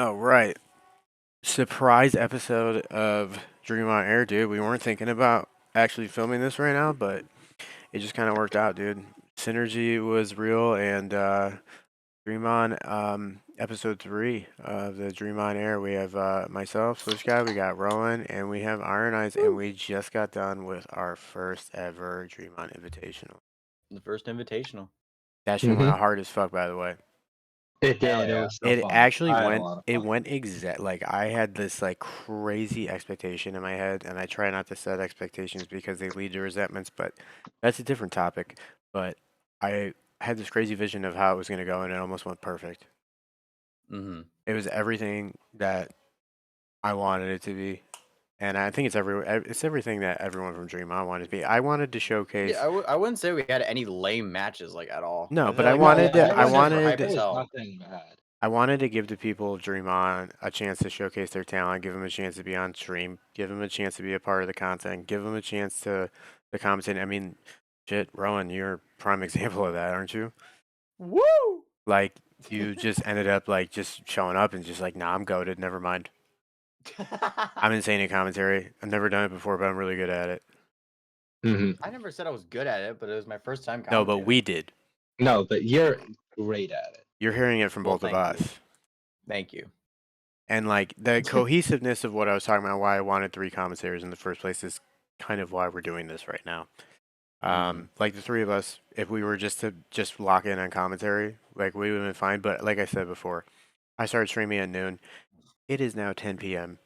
Oh, right. Surprise episode of Dream on Air, dude. We weren't thinking about actually filming this right now, but it just kind of worked out, dude. Synergy was real, and Dream On, episode 3 of the Dream on Air. We have myself, Switch Guy, we got Rowan, and we have Iron Eyes, and Woo! we just got done with our first ever Dream On Invitational. The first invitational. That shit went Mhm. hard as fuck, by the way. It Hell did. It yeah. was so It fun. actually I had a went. lot of It fun. went exact. Like I had this like crazy expectation in my head, and I try not to set expectations because they lead to resentments. But that's a different topic. But I had this crazy vision of how it was going to go, and it almost went perfect. Mm-hmm. It was everything that I wanted it to be, and I think it's everything that everyone from Dream On wanted to be. I wanted to showcase. Yeah, I wouldn't say we had any lame matches like at all. No, I but feel I like wanted to. I everyone there was wanted. hype There as was hell. nothing bad. I wanted to give the people of Dream On a chance to showcase their talent, give them a chance to be on stream, give them a chance to be a part of the content, give them a chance to commentate. I mean, shit, Rowan, you're a prime example of that, aren't you? Woo! Like, you just ended up like just showing up and just like, nah, I'm goated. Never mind. I'm insane in commentary. I've never done it before, but I'm really good at it. hmm I never said I was good at it, but it was my first time No, but commentating. we did. No, but you're great at it. You're hearing it from Well, both of thank you. us. Thank you. And like the cohesiveness of what I was talking about, why I wanted 3 commentators in the first place is kind of why we're doing this right now. Like the 3 of us, if we were just to just lock in on commentary, like we would have been fine. But like I said before, I started streaming at noon. It is now 10 p.m.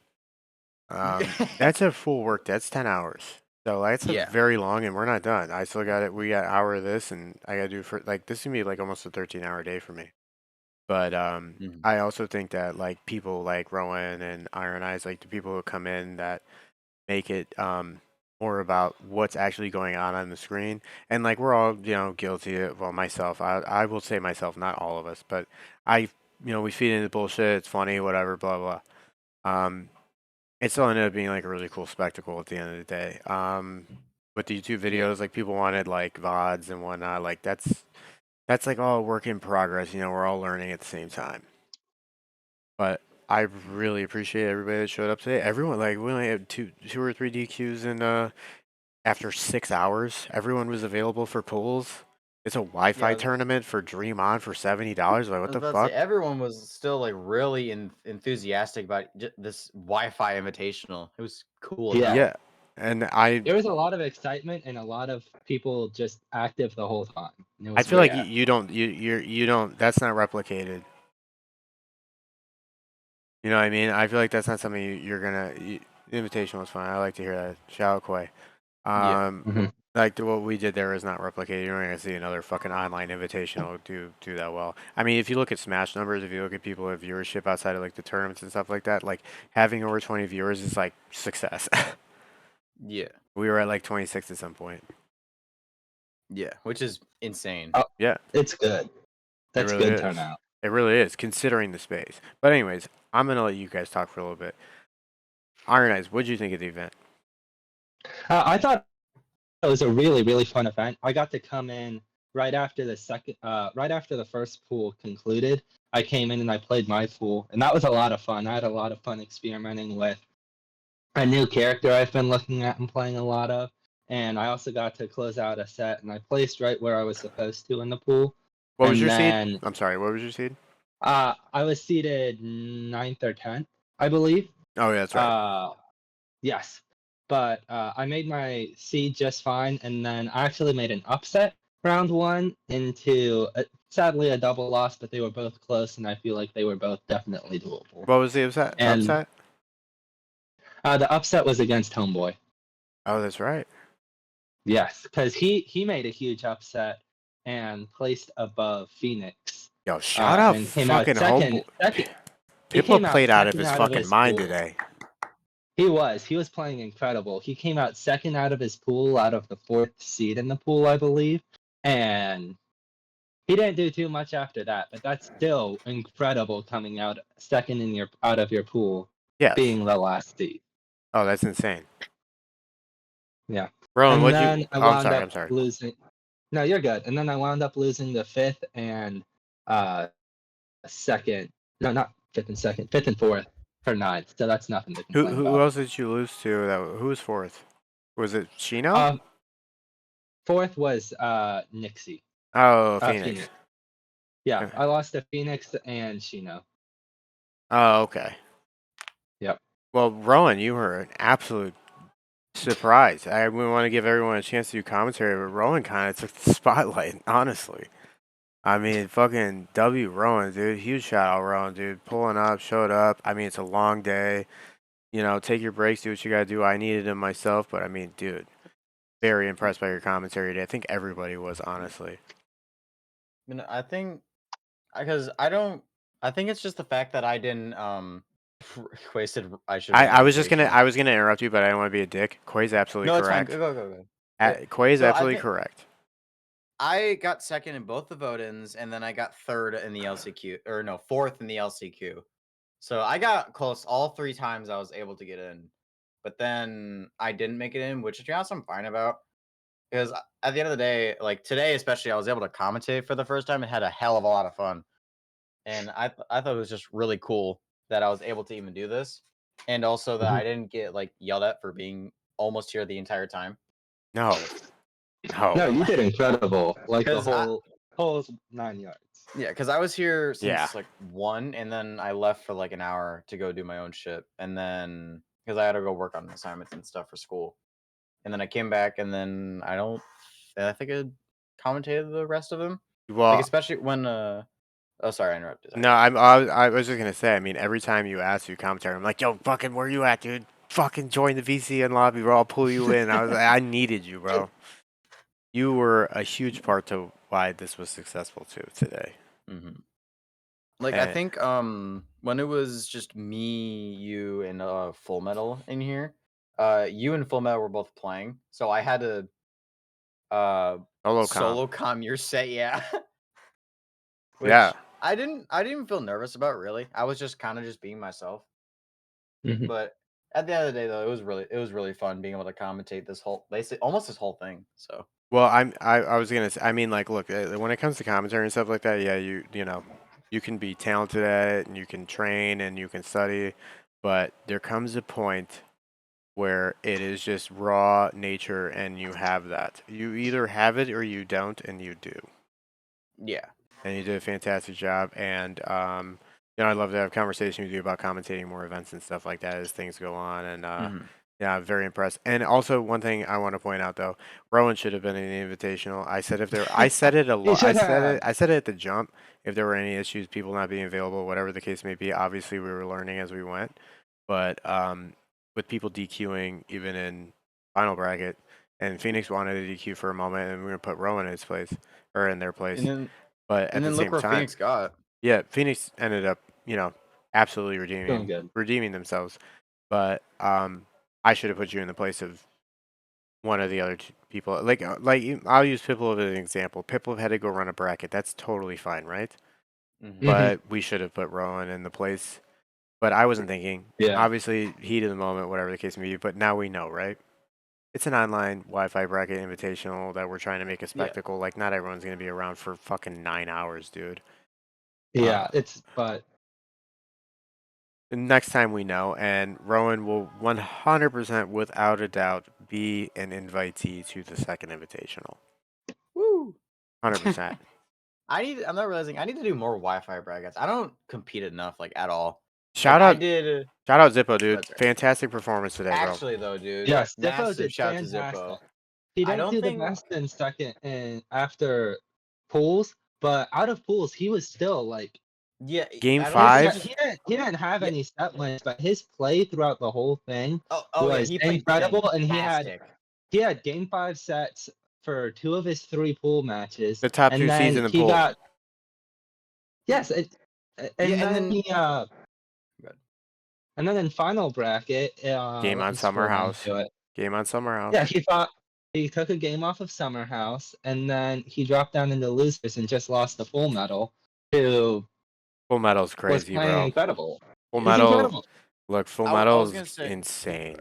That's a full work. That's 10 hours. So that's Yeah. very long, and we're not done. I still got it. We got an hour of this, and I got to do for like this is gonna be like almost a 13-hour day for me. But Mhm. I also think that like people like Rowan and Iron Eyes, like the people who come in that make it more about what's actually going on the screen. And like we're all guilty of, well, myself, I will say myself, not all of us, but we feed into bullshit. It's funny, whatever, blah blah. It still ended up being like a really cool spectacle at the end of the day. With the YouTube videos, like people wanted like VODs and whatnot. Like that's like all work in progress. We're all learning at the same time. But I really appreciate everybody that showed up today. Everyone, like, we only had two or three DQs, and after 6 hours, everyone was available for pools. It's a Wi-Fi Yeah, tournament for Dream On for $70. Like, I what was the about to say fuck? everyone was still like really enthusiastic about this Wi-Fi invitational. It was cool as Yeah. hell. Yeah, and There was a lot of excitement and a lot of people just active the whole time. It I was feel like great. you don't you don't. That's not replicated. You know what I mean? I feel like that's not something you're gonna. The invitation was fun. I like to hear that. Shout out Quay. Yeah. Mhm. Like what we did there is not replicated. You're not gonna see another fucking online invitational do that well. I mean, if you look at Smash numbers, if you look at people with viewership outside of like the tournaments and stuff like that, like having over 20 viewers is like success. Yeah. We were at like 26 at some point. Yeah. Which is insane. Oh, Yeah, it's good. That's really good is. turnout. It really is, considering the space. But anyways, I'm gonna let you guys talk for a little bit. Iron Eyes, what'd you think of the event? I thought it was a really, really fun event. I got to come in right after right after the first pool concluded. I came in and I played my pool, and that was a lot of fun. I had a lot of fun experimenting with a new character I've been looking at and playing a lot of. And I also got to close out a set, and I placed right where I was supposed to in the pool. What was And your seed? then I'm sorry, what was your seed? I was seated 9th or 10th, I believe. Oh yeah, that's right. Yes. But I made my seed just fine, and then I actually made an upset round one into sadly a double loss, but they were both close, and I feel like they were both definitely doable. What was the upset? And the upset was against Homeboy. Oh, that's right. Yes, because he made a huge upset and placed above Phoenix. Yo, shout out And came out fucking second. Homeboy. He People came out played out of second his out of fucking his mind pool. today. He was playing incredible. He came out second out of his pool, out of the 4th seed in the pool, I believe. And he didn't do too much after that, but that's still incredible coming out second out of your pool, Yes. being the last seed. Oh, that's insane. Yeah. Rowan, And what'd then you? I Oh, wound up I'm sorry. losing. No, you're good. And then I wound up losing the 5th and second. No, not fifth and fourth for ninth. So that's nothing to Who complain who about. else did you lose to? Who was fourth? Was it Chino? Um, fourth was Nixie. Oh, Phoenix. Phoenix. Yeah, Okay. I lost to Phoenix and Shino. Oh, okay. Yep. Well, Rowan, you were an absolute surprise. I want to give everyone a chance to do commentary, but Rowan kind of took the spotlight, honestly. I mean, fucking W Rowan, dude. Huge shout out, Rowan, dude. Pulling up, showed up. I mean, it's a long day. You know, take your breaks, do what you gotta do. I needed him myself, but I mean, dude, very impressed by your commentary today. I think everybody was, honestly. I think because I don't. I think it's just the fact that I didn't wasted. I should win the I was just gonna invitational. I was gonna interrupt you, but I don't want to be a dick. Quay's absolutely No, it's fine. correct. Go. Yeah. Quay is So I absolutely think correct. I got second in both the vote-ins, and then I got third in the LCQ, or no, fourth in the LCQ. So I got close all 3 times I was able to get in, but then I didn't make it in, which to be honest, I'm fine about. Because at the end of the day, like today especially, I was able to commentate for the first time and had a hell of a lot of fun. And I thought it was just really cool that I was able to even do this, and also that Mhm. I didn't get like yelled at for being almost here the entire time. No, No, no, you did incredible. Like the Because whole 9 yards. yeah, because I was here yeah. since like 1, and then I left for like an hour to go do my own shit, and then because I had to go work on assignments and stuff for school, and then I came back, and then I think I commentated the rest of them, like Well, especially when oh sorry I interrupted. Sorry, no, go ahead. I was just gonna say. I mean, every time you ask you commentary, I'm like, yo, fucking, where you at, dude? Fucking join the VCN lobby, bro. I'll pull you in. I was like, I needed you, bro. You were a huge part to why this was successful too today. Mm-hmm. Like I And think when it was just me, you, and Full Metal in here, you and Full Metal were both playing, so I had to solo comp, solo com your set, yeah. yeah. Which I didn't even feel nervous about really. I was just kind of just being myself. Mhm. But at the end of the day though, it was really fun being able to commentate this whole basically almost this whole thing. So Well, I was gonna say, I mean, like, look, when it comes to commentary and stuff like that, yeah, you know, you can be talented at it and you can train and you can study, but there comes a point where it is just raw nature and you have that. You either have it or you don't, and you do. yeah. And you did a fantastic job. And you know, I'd love to have a conversation with you about commentating more events and stuff like that as things go on. And Hmm. yeah, I'm very impressed. And also, one thing I want to point out though, Rowan should have been in the Invitational. I said if there, I said it a You lot. should have. I said it at the jump. If there were any issues, people not being available, whatever the case may be, obviously we were learning as we went. But with people DQing even in final bracket, and Phoenix wanted to DQ for a moment, and we were gonna put Rowan in his place or in their place. And then But at and the then look same where time, Phoenix got. yeah, Phoenix ended up, you know, absolutely Doing good. redeeming themselves. But I should have put you in the place of one of the other people. I'll use Piplup as an example. Piplup had to go run a bracket. That's totally fine, right? Hmm. Hmm. But we should have put Rowan in the place. But I wasn't thinking. Yeah. Obviously, heat of the moment, whatever the case may be. But now we know, right? It's an online Wi-Fi bracket invitational that we're trying to make a Yeah. spectacle. Like, not everyone's gonna be around for fucking 9 hours, dude. Yeah. But Next time we know, and Rowan will 100% without a doubt be an invitee to the second invitational. Woo. 100%. I'm not realizing I need to do more Wi-Fi brackets. I don't compete enough like at all. Like Shout I out, did shout out Zippo, dude. that's right. Fantastic performance today, bro. Actually though, dude, yes, Zippo massive did shout to Zippo. fantastic. He I didn't don't do the think best in second and after pools, but out of pools, he was still like yeah, Game I don't think five, he didn't have yeah. any set wins, but his play throughout the whole thing Oh yeah, was he played incredible, and fantastic. he had game 5 sets for 2 of his 3 pool matches, the top and two seeds then in the he pool. got yes, Yeah, and and then then he good. and then in final bracket, Game let on me Summer scroll down House. to it. Game on Summer Yeah, House. he took a game off of Summer House, and then he dropped down into losers and just lost the full medal, who Full Metal's was crazy, playing bro. incredible. Full He's Metal, incredible. look, Full I was Metal's gonna say insane.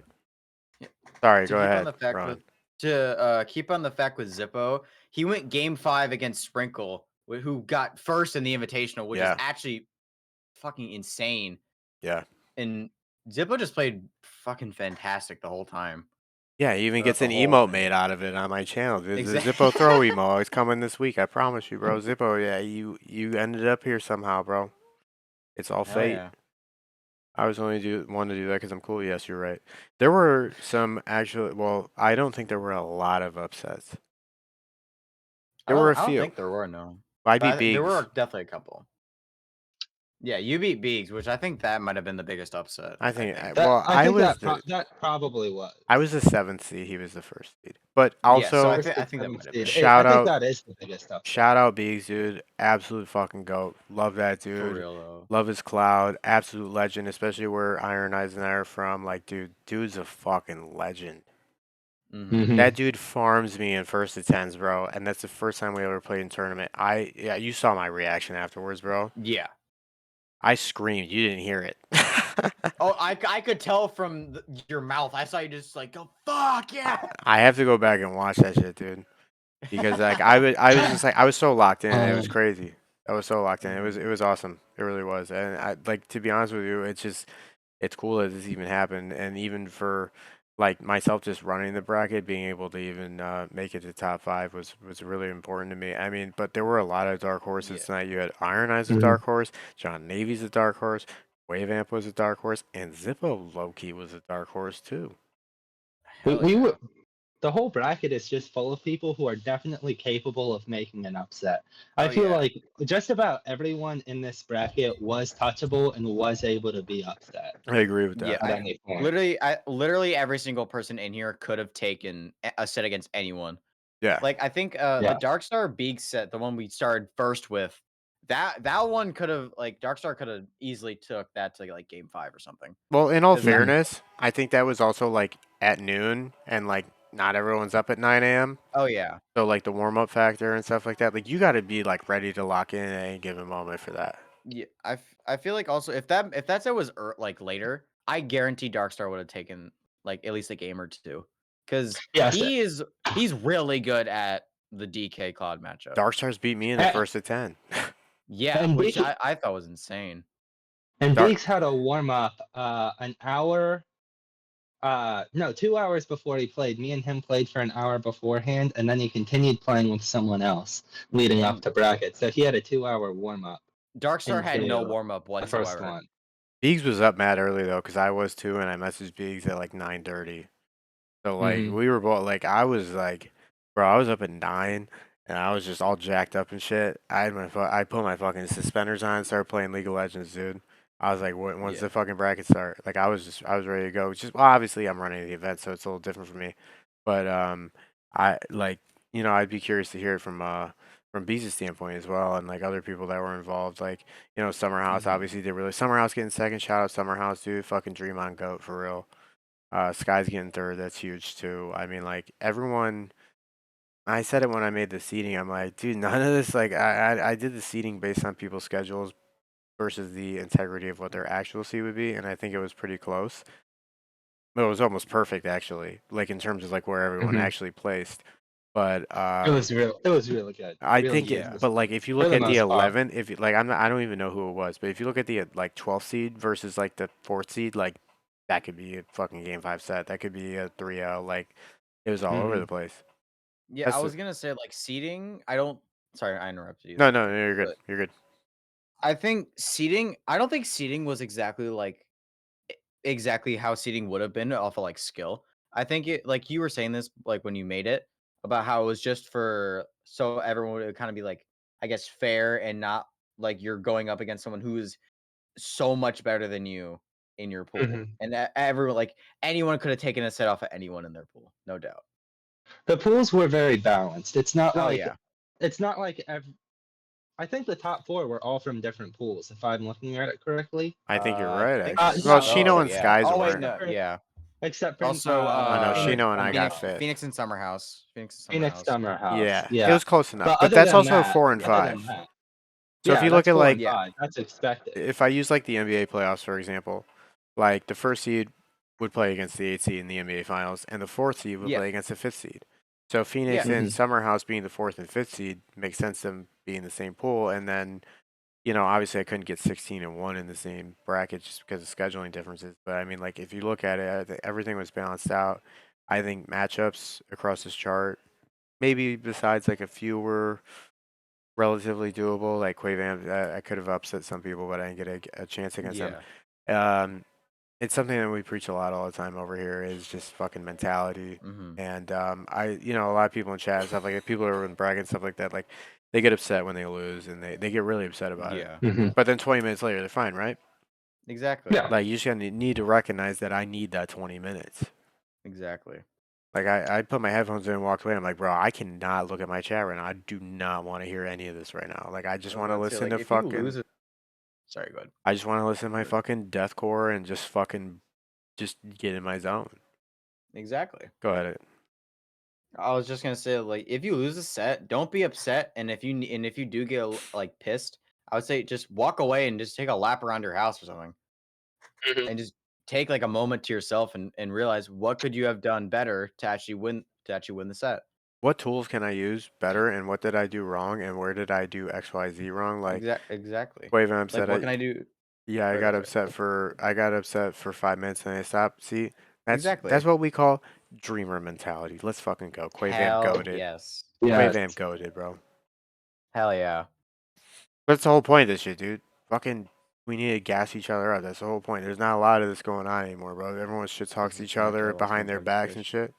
yeah, Sorry, to go keep on ahead, the fact Ron. with keep on the fact with Zippo, he went game 5 against Sprinkle, who got first in the invitational, which is Yeah. actually fucking insane. Yeah. And Zippo just played fucking fantastic the whole time. Yeah, he even Throughout gets the an whole emote thing. made out of it on my channel. The Exactly. Zippo throw emo is coming this week. I promise you, bro. Zippo, yeah, you ended up here somehow, bro. It's all Hell fate. yeah. I was only want to do that because I'm cool. Yes, you're right. There were some actually. Well, I don't think there were a lot of upsets. There were a I don't few. think there were, no. I beat But there Biggs. were definitely a couple. Yeah, you beat Beegs, which I think that might have been the biggest upset, I I think. think. Well, I think that probably was. I was the seventh seed. He was the first seed. But Yeah, so also, I First and think that seventh might have seed. been. I shout think out, that is the biggest upset. shout out Biggs, dude. Absolute fucking goat. Love that For dude. real though. Love his cloud. Absolute legend, especially where Iron Eyes and I are from. Like, dude's a fucking legend. Mm-hmm. Hmm. That dude farms me in first to tens, bro, and that's the first time we ever played in tournament. Yeah, you saw my reaction afterwards, bro. Yeah. I screamed. You didn't hear it. Oh, I could tell from your mouth. I saw you just like go fuck yeah. I have to go back and watch that shit, dude, because like I was just like I was so locked in. It was Um, crazy. I was so locked in. Mhm. It was awesome. It really was. And I like to be honest with you, it's cool that this even happened, and even for like myself just running the bracket, being able to even make it to top five was really important to me. I mean, but there were a lot of dark horses Yeah. tonight. You had Iron Eyes a mhm. dark horse, John Navy's a dark horse, Wave Amp was a dark horse, and Zippo Loki was a dark horse too. Hell We yeah. were the whole bracket is just full of people who are definitely capable of making an upset. I Oh feel yeah. like just about everyone in this bracket was touchable and was able to be upset I agree with Yeah. that. at any point. Literally every single person in here could have taken a set against anyone. Yeah. Like I think the Yeah. Darkstar Beak set, the one we started first with, that one could have like Darkstar could have easily took that to like game 5 or something. Well, in all Because that Mhm. fairness, I think that was also like at noon, and like not everyone's up at 9 a.m. oh yeah. So like the warm up factor and stuff like that, like you got to be like ready to lock in at any given moment for that. Yeah, I feel like also if that set was like later, I guarantee Darkstar would have taken like at least a game or two, because Yes. he's really good at the DK Cloud matchup. Darkstars beat me in the a- first of 10. Yeah, And which Beaks I thought was insane. and Dark. Beaks had a warm up an hour no, 2 hours before he played. Me and him played for an hour beforehand, and then he continued playing with someone else leading up And to bracket. So he had a 2 hour warm up Darkstar had no into warm up the first whatsoever. one. Biggs was up mad early though, because I was too, and I messaged Biggs at like 9:30. So like Hmm. we were both like I was like, bro, I was up at 9, and I was just all jacked up and shit. I put my fucking suspenders on and started playing League of Legends, dude. I was like, when's Yeah. the fucking bracket start? Like I was ready to go. Just well, obviously I'm running the event, so it's a little different for me. But I like I'd be curious to hear it from Beez's standpoint as well, and like other people that were involved. Like Summer House Mhm. obviously did really. Summer House getting second. Shout out Summer House, dude. Fucking dream on goat for real. Sky's getting third. That's huge too. I mean, like everyone. I said it when I made the seating. I'm like, dude, none of this. Like, I did the seating based on people's schedules versus the integrity of what their actual seat would be, and I think it was pretty close. It was almost perfect actually, like in terms of like where everyone Hmm. actually placed. But It was real. It was really good. I Really think good Yeah. but like if you for look the at the most part. 11, if like I don't even know who it was, but if you look at the like 12th seed versus like the 4th seed, like that could be a fucking game 5 set. That could be a 3-0. Like it was all over Hmm. the place. Yeah, I That's was gonna say like seating. I don't. Sorry, I interrupted you no, there. no, no, you're good. But You're good. I think seating. I don't think seating was exactly like exactly how seating would have been off of like skill. I think it like you were saying this like when you made it about how it was just for so everyone would kind of be like I guess fair and not like you're going up against someone who is so much better than you in your pool. Hmm. And everyone like anyone could have taken a set off of anyone in their pool, no doubt. The pools were very balanced. Oh yeah. It's not like I think the top four were all from different pools, if I'm looking at it correctly. I think you're I right, think actually. Well, so, Shino and yeah. Skies Oh wait, weren't. no, yeah. Except for Also, Oh no, Phoenix Shino and I Summer got Phoenix fifth. Phoenix and Summer House. Phoenix and Summer Phoenix House. Summer House. Yeah, it Yeah. was close enough, But but that's also a 4 and other than 5. that, So if yeah, you look that's at four and like Yeah. five. That's expected. if I use like the NBA playoffs for example, like the first seed would play against the 8th seed in the NBA finals, and the 4th seed would Yeah. play against the 5th seed. So Phoenix Yeah. and Hmm. Summer House being the 4th and 5th seed makes sense them being the same pool, and then obviously I couldn't get 16-1 in the same bracket just because of scheduling differences. But I mean, like if you look at it, I think everything was balanced out. I think matchups across this chart, maybe besides like a few were relatively doable. Like Quavamp, I could have upset some people, but I didn't get a chance against them. Yeah. Um, it's something that we preach a lot all the time over here is just fucking mentality. Hmm. And a lot of people in chat and stuff like if people are in bragging stuff like that, like they get upset when they lose and they get really upset about it. Yeah. But then 20 minutes later, they're fine, right? Exactly. Yeah. Like you just gotta need to recognize that I need that 20 minutes. Exactly. Like I put my headphones in and walked away. I'm like, bro, I cannot look at my chat right now. I do not want to hear any of this right now. Like I just I was want to about to say, listen like, to if you fucking. lose it, sorry, go ahead. I just want to listen to my Go ahead. fucking deathcore and just fucking just get in my zone. Exactly. Go ahead. I was just gonna say, like, if you lose a set, don't be upset, and if you do get like pissed, I would say just walk away and just take a lap around your house or something, Mhm. and just take like a moment to yourself and realize what could you have done better to actually win the set. What tools can I use better, and what did I do wrong, and where did I do XYZ wrong? Like Exactly. Quavamp Like, said, what can I do? yeah, Sorry, sorry. I got upset for 5 minutes and I stopped. See, that's Exactly. what we call dreamer mentality. Let's fucking go. Quavamp Hell goaded. yes. Yes. Quavamp goaded, bro. Hell yeah. That's the whole point of this shit, dude. Fucking, we need to gas each other up. That's the whole point. There's not a lot of this going on anymore, bro. Everyone shit talks each Exactly. other I lost my behind their fucking backs and fish. shit.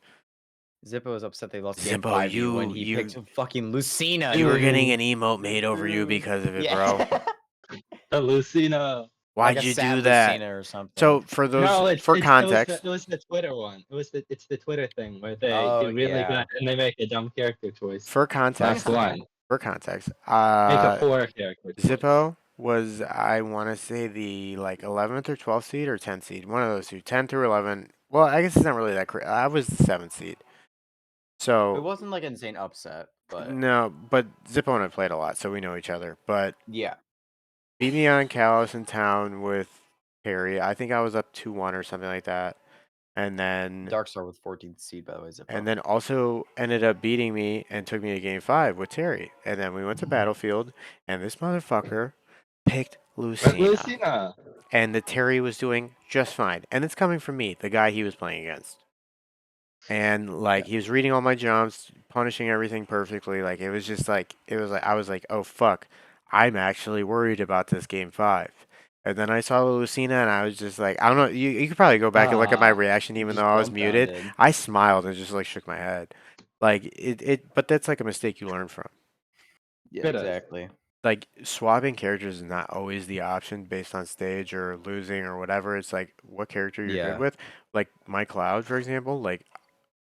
Zippo was upset they lost game Zimbo, 5v when you he you picked fucking Lucina, you were getting dude. an emote made over you because of it, bro. Yeah. The Lucina. Like Why'd a you sad do that? Lucina or something. So for those No, for it context, was the Twitter one. It's the Twitter thing where they Oh do really yeah. good and they make a dumb character choice. for I think Last it's context, one. for context, Make a poor character choice. Zippo was I want to say the like 11th or 12th seed or 10th seed, one of those two, 10 through 11. Well, I guess it's not really that crazy. I was the 7th seed. it So wasn't like an insane upset, but no, but Zippo and I played a lot, so we know each other. But yeah. beat me on Kalos in town with Perry. I think I was up 2-1 or something like that. And then Darkstar with 14th seed, by the way, and Zippo. then also ended up beating me and took me to game 5 with Terry. And then we went to Battlefield and this motherfucker picked But Lucina. Lucina. And the Terry was doing just fine. And it's coming from me, the guy he was playing against. And Yeah. like he was reading all my jumps, punishing everything perfectly. Like it was like I was like, oh fuck, I'm actually worried about this game 5. And then I saw Lucina and I was just like, I don't know. You could probably go back and look at my Ah, reaction, You even though just I was muted. dumbfounded. I smiled and just like shook my head, like But that's like a mistake you learn from. Yeah, bit of. exactly. Like swapping characters is not always the option based on stage or losing or whatever. It's like what character you're good Yeah. with. Like my Cloud, for example. Like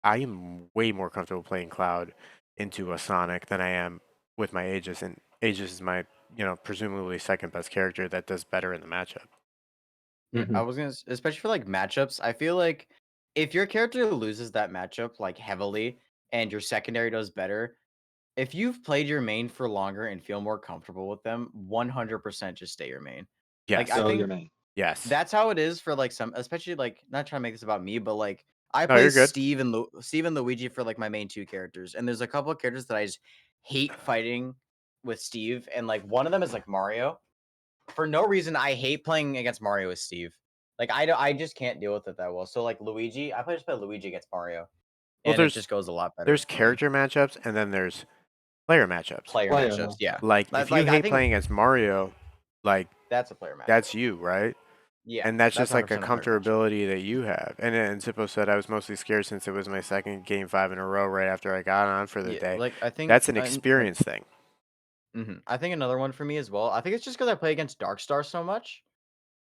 I am way more comfortable playing Cloud into a Sonic than I am with my Aegis, and Aegis is my presumably second best character that does better in the matchup. Yeah, I Mhm. was gonna, especially for like matchups. I feel like if your character loses that matchup like heavily, and your secondary does better, if you've played your main for longer and feel more comfortable with them, 100% just stay your main. Like I Yes, So your think main. yes. that's how it is for like some, especially like not trying to make this about me, but like I No, play you're good. Steve and Luigi for like my main two characters, and there's a couple of characters that I just hate fighting with Steve, and like one of them is like Mario. For no reason, I hate playing against Mario with Steve. Like I just can't deal with it that well. So like Luigi, just play Luigi against Mario, Well, and it just goes a lot better there's for me. character matchups and then there's player matchups. Player Player matchups, matchup. yeah. Like if you Like I hate think playing against Mario, like that's a player matchup. that's you, right? Yeah, And that's that's just like a 100% a player matchup. comfortability that you have. And then Zippo said I was mostly scared since it was my second game 5 in a row right after I got on for the Yeah, day. like I think That's an experience thing. I think another one for me as well. I think it's just because I play against Darkstar so much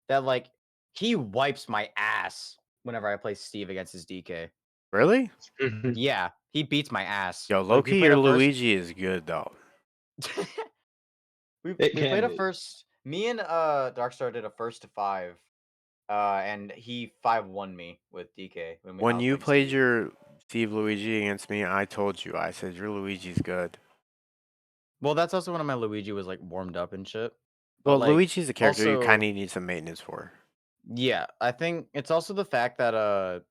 that like he wipes my ass whenever I play Steve against his DK. Really? Mhm. Yeah, he beats my ass. Yo, Like we Loki, played your a first. Luigi is good though. It We played can a be. first. Me and Darkstar did a first to 5, and he 5-1 me with DK I When was you playing played Steve. your Steve Luigi against me, I told you, I said your Luigi's good. Well, that's also when my Luigi was like warmed up and shit. But Well, like Luigi's a character you kind also, of need some maintenance for. yeah, I think it's also the fact that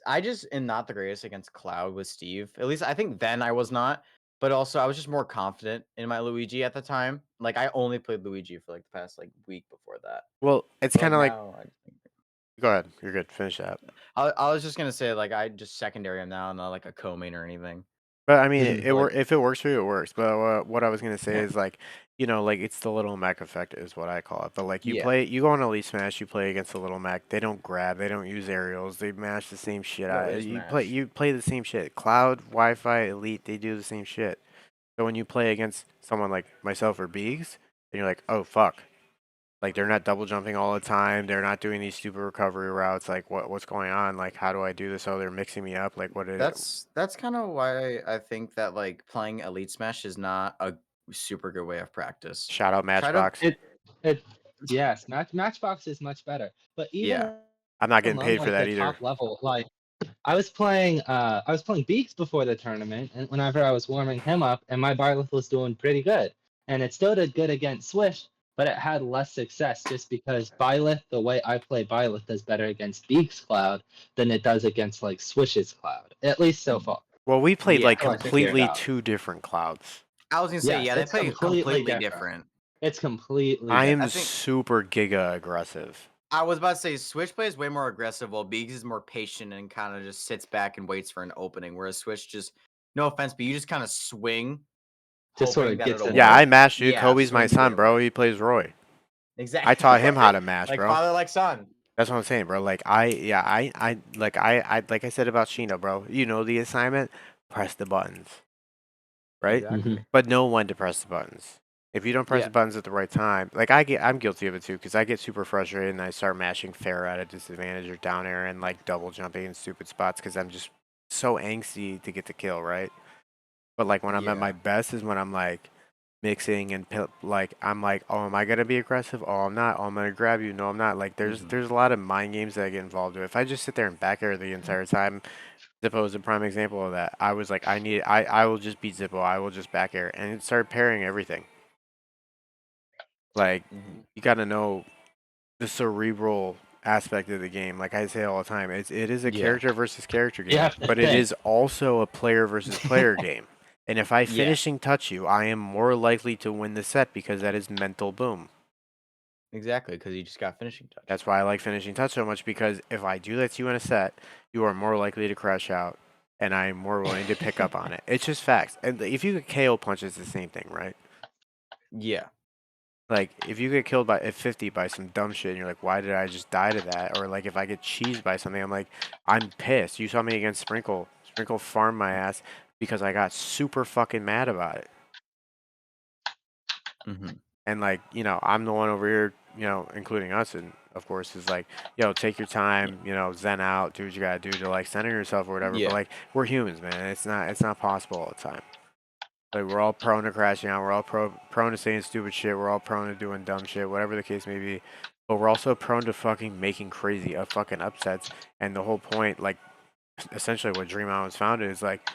I just am not the greatest against Cloud with Steve. At least I think then I was not. But also, I was just more confident in my Luigi at the time. Like, I only played Luigi for like the past like week before that. Well, it's But kind like of like. now, I just think Go ahead. You're good. Finish that. I was just gonna say like I just secondary him now, not like a co-main or anything. But I mean, Mhm. But like, if it works for you, it works. But what I was gonna say yeah, is like, like it's the little Mac effect is what I call it. But like yeah, you go on Elite Smash, you play against the little Mac. They don't grab, they don't use aerials, they mash the same shit no, out. they just mash. You play the same shit. Cloud, Wi-Fi, Elite, they do the same shit. So when you play against someone like myself or Beegs, then you're like, oh fuck. Like they're not double jumping all the time. They're not doing these stupid recovery routes. Like what's going on? Like how do I do this? Oh, they're mixing me up. Like what is it? That's kind of why I think that like playing Elite Smash is not a super good way of practice. Shout out Try to, Matchbox. It yes, Matchbox is much better. But even yeah, I'm not getting among paid for like the that either. top level, like I was playing Beaks before the tournament, and whenever I was warming him up, and my Byleth was doing pretty good. And it still did good against Swish, but it had less success just because Byleth, the way I play Byleth, does better against Beaks Cloud than it does against like Swish's Cloud. At least so far. Well, we played like yeah. Till I figured it completely out. two different clouds. I was gonna say Yes, yeah, they it's play completely completely different. different. It's completely I I am different. think super giga aggressive. I was about to say Switch plays way more aggressive, while Beaks is more patient and kind of just sits back and waits for an opening. Whereas Switch just, no offense, but you just kind of swing, Just sort hoping of that gets it'll in Yeah, I there. work. mash, dude. Yeah, Kobe's my swing till son, it bro. works. He plays Roy. I Exactly, taught him how to mash, like bro. father, like son. That's what I'm saying, bro. Like like I said about Sheena, bro. You know the assignment. Press the buttons, right? Hmm. Exactly. But know when to press the buttons. If you don't press Yeah. the buttons at the right time, like I'm guilty of it too, because I get super frustrated and I start mashing fair at a disadvantage or down air and like double jumping in stupid spots because I'm just so angsty to get the kill, right? But like when I'm at my Yeah. best is when I'm like mixing and like I'm like, oh, am I gonna be aggressive? Oh, I'm not. Oh, I'm gonna grab you. No, I'm not. Like Mhm. there's a lot of mind games that I get involved with. If I just sit there and back air the entire time, Zippo is a prime example of that. I was like, I will just beat Zippo. I will just back air, and it started pairing everything. Like Mhm. you got to know the cerebral aspect of the game. Like I say all the time, it is a Yeah. character versus character You game, have to but it think. is also a player versus player game. And if I Yeah. finishing touch you, I am more likely to win the set because that is mental boom. Exactly, because you just got finishing touch. That's why I like finishing touch so much because if I do that to you in a set, you are more likely to crash out, and I am more willing to pick up on it. It's just facts. And if you get KO punch, it's the same thing, right? Yeah. Like if you get killed by at 50 by some dumb shit, and you're like, why did I just die to that? Or like if I get cheesed by something, I'm like, I'm pissed. You saw me against Sprinkle. Sprinkle farmed my ass because I got super fucking mad about it. Hmm. And like, I'm the one over here, including us, and of course, is like, yo, take your time, zen out, do what you gotta do to like center yourself or whatever. But Yeah. like, we're humans, man. It's not possible all the time. Like we're all prone to crashing out. We're all prone to saying stupid shit. We're all prone to doing dumb shit, whatever the case may be. But we're also prone to fucking making crazy fucking upsets. And the whole point, like, essentially what Dream On was founded is like,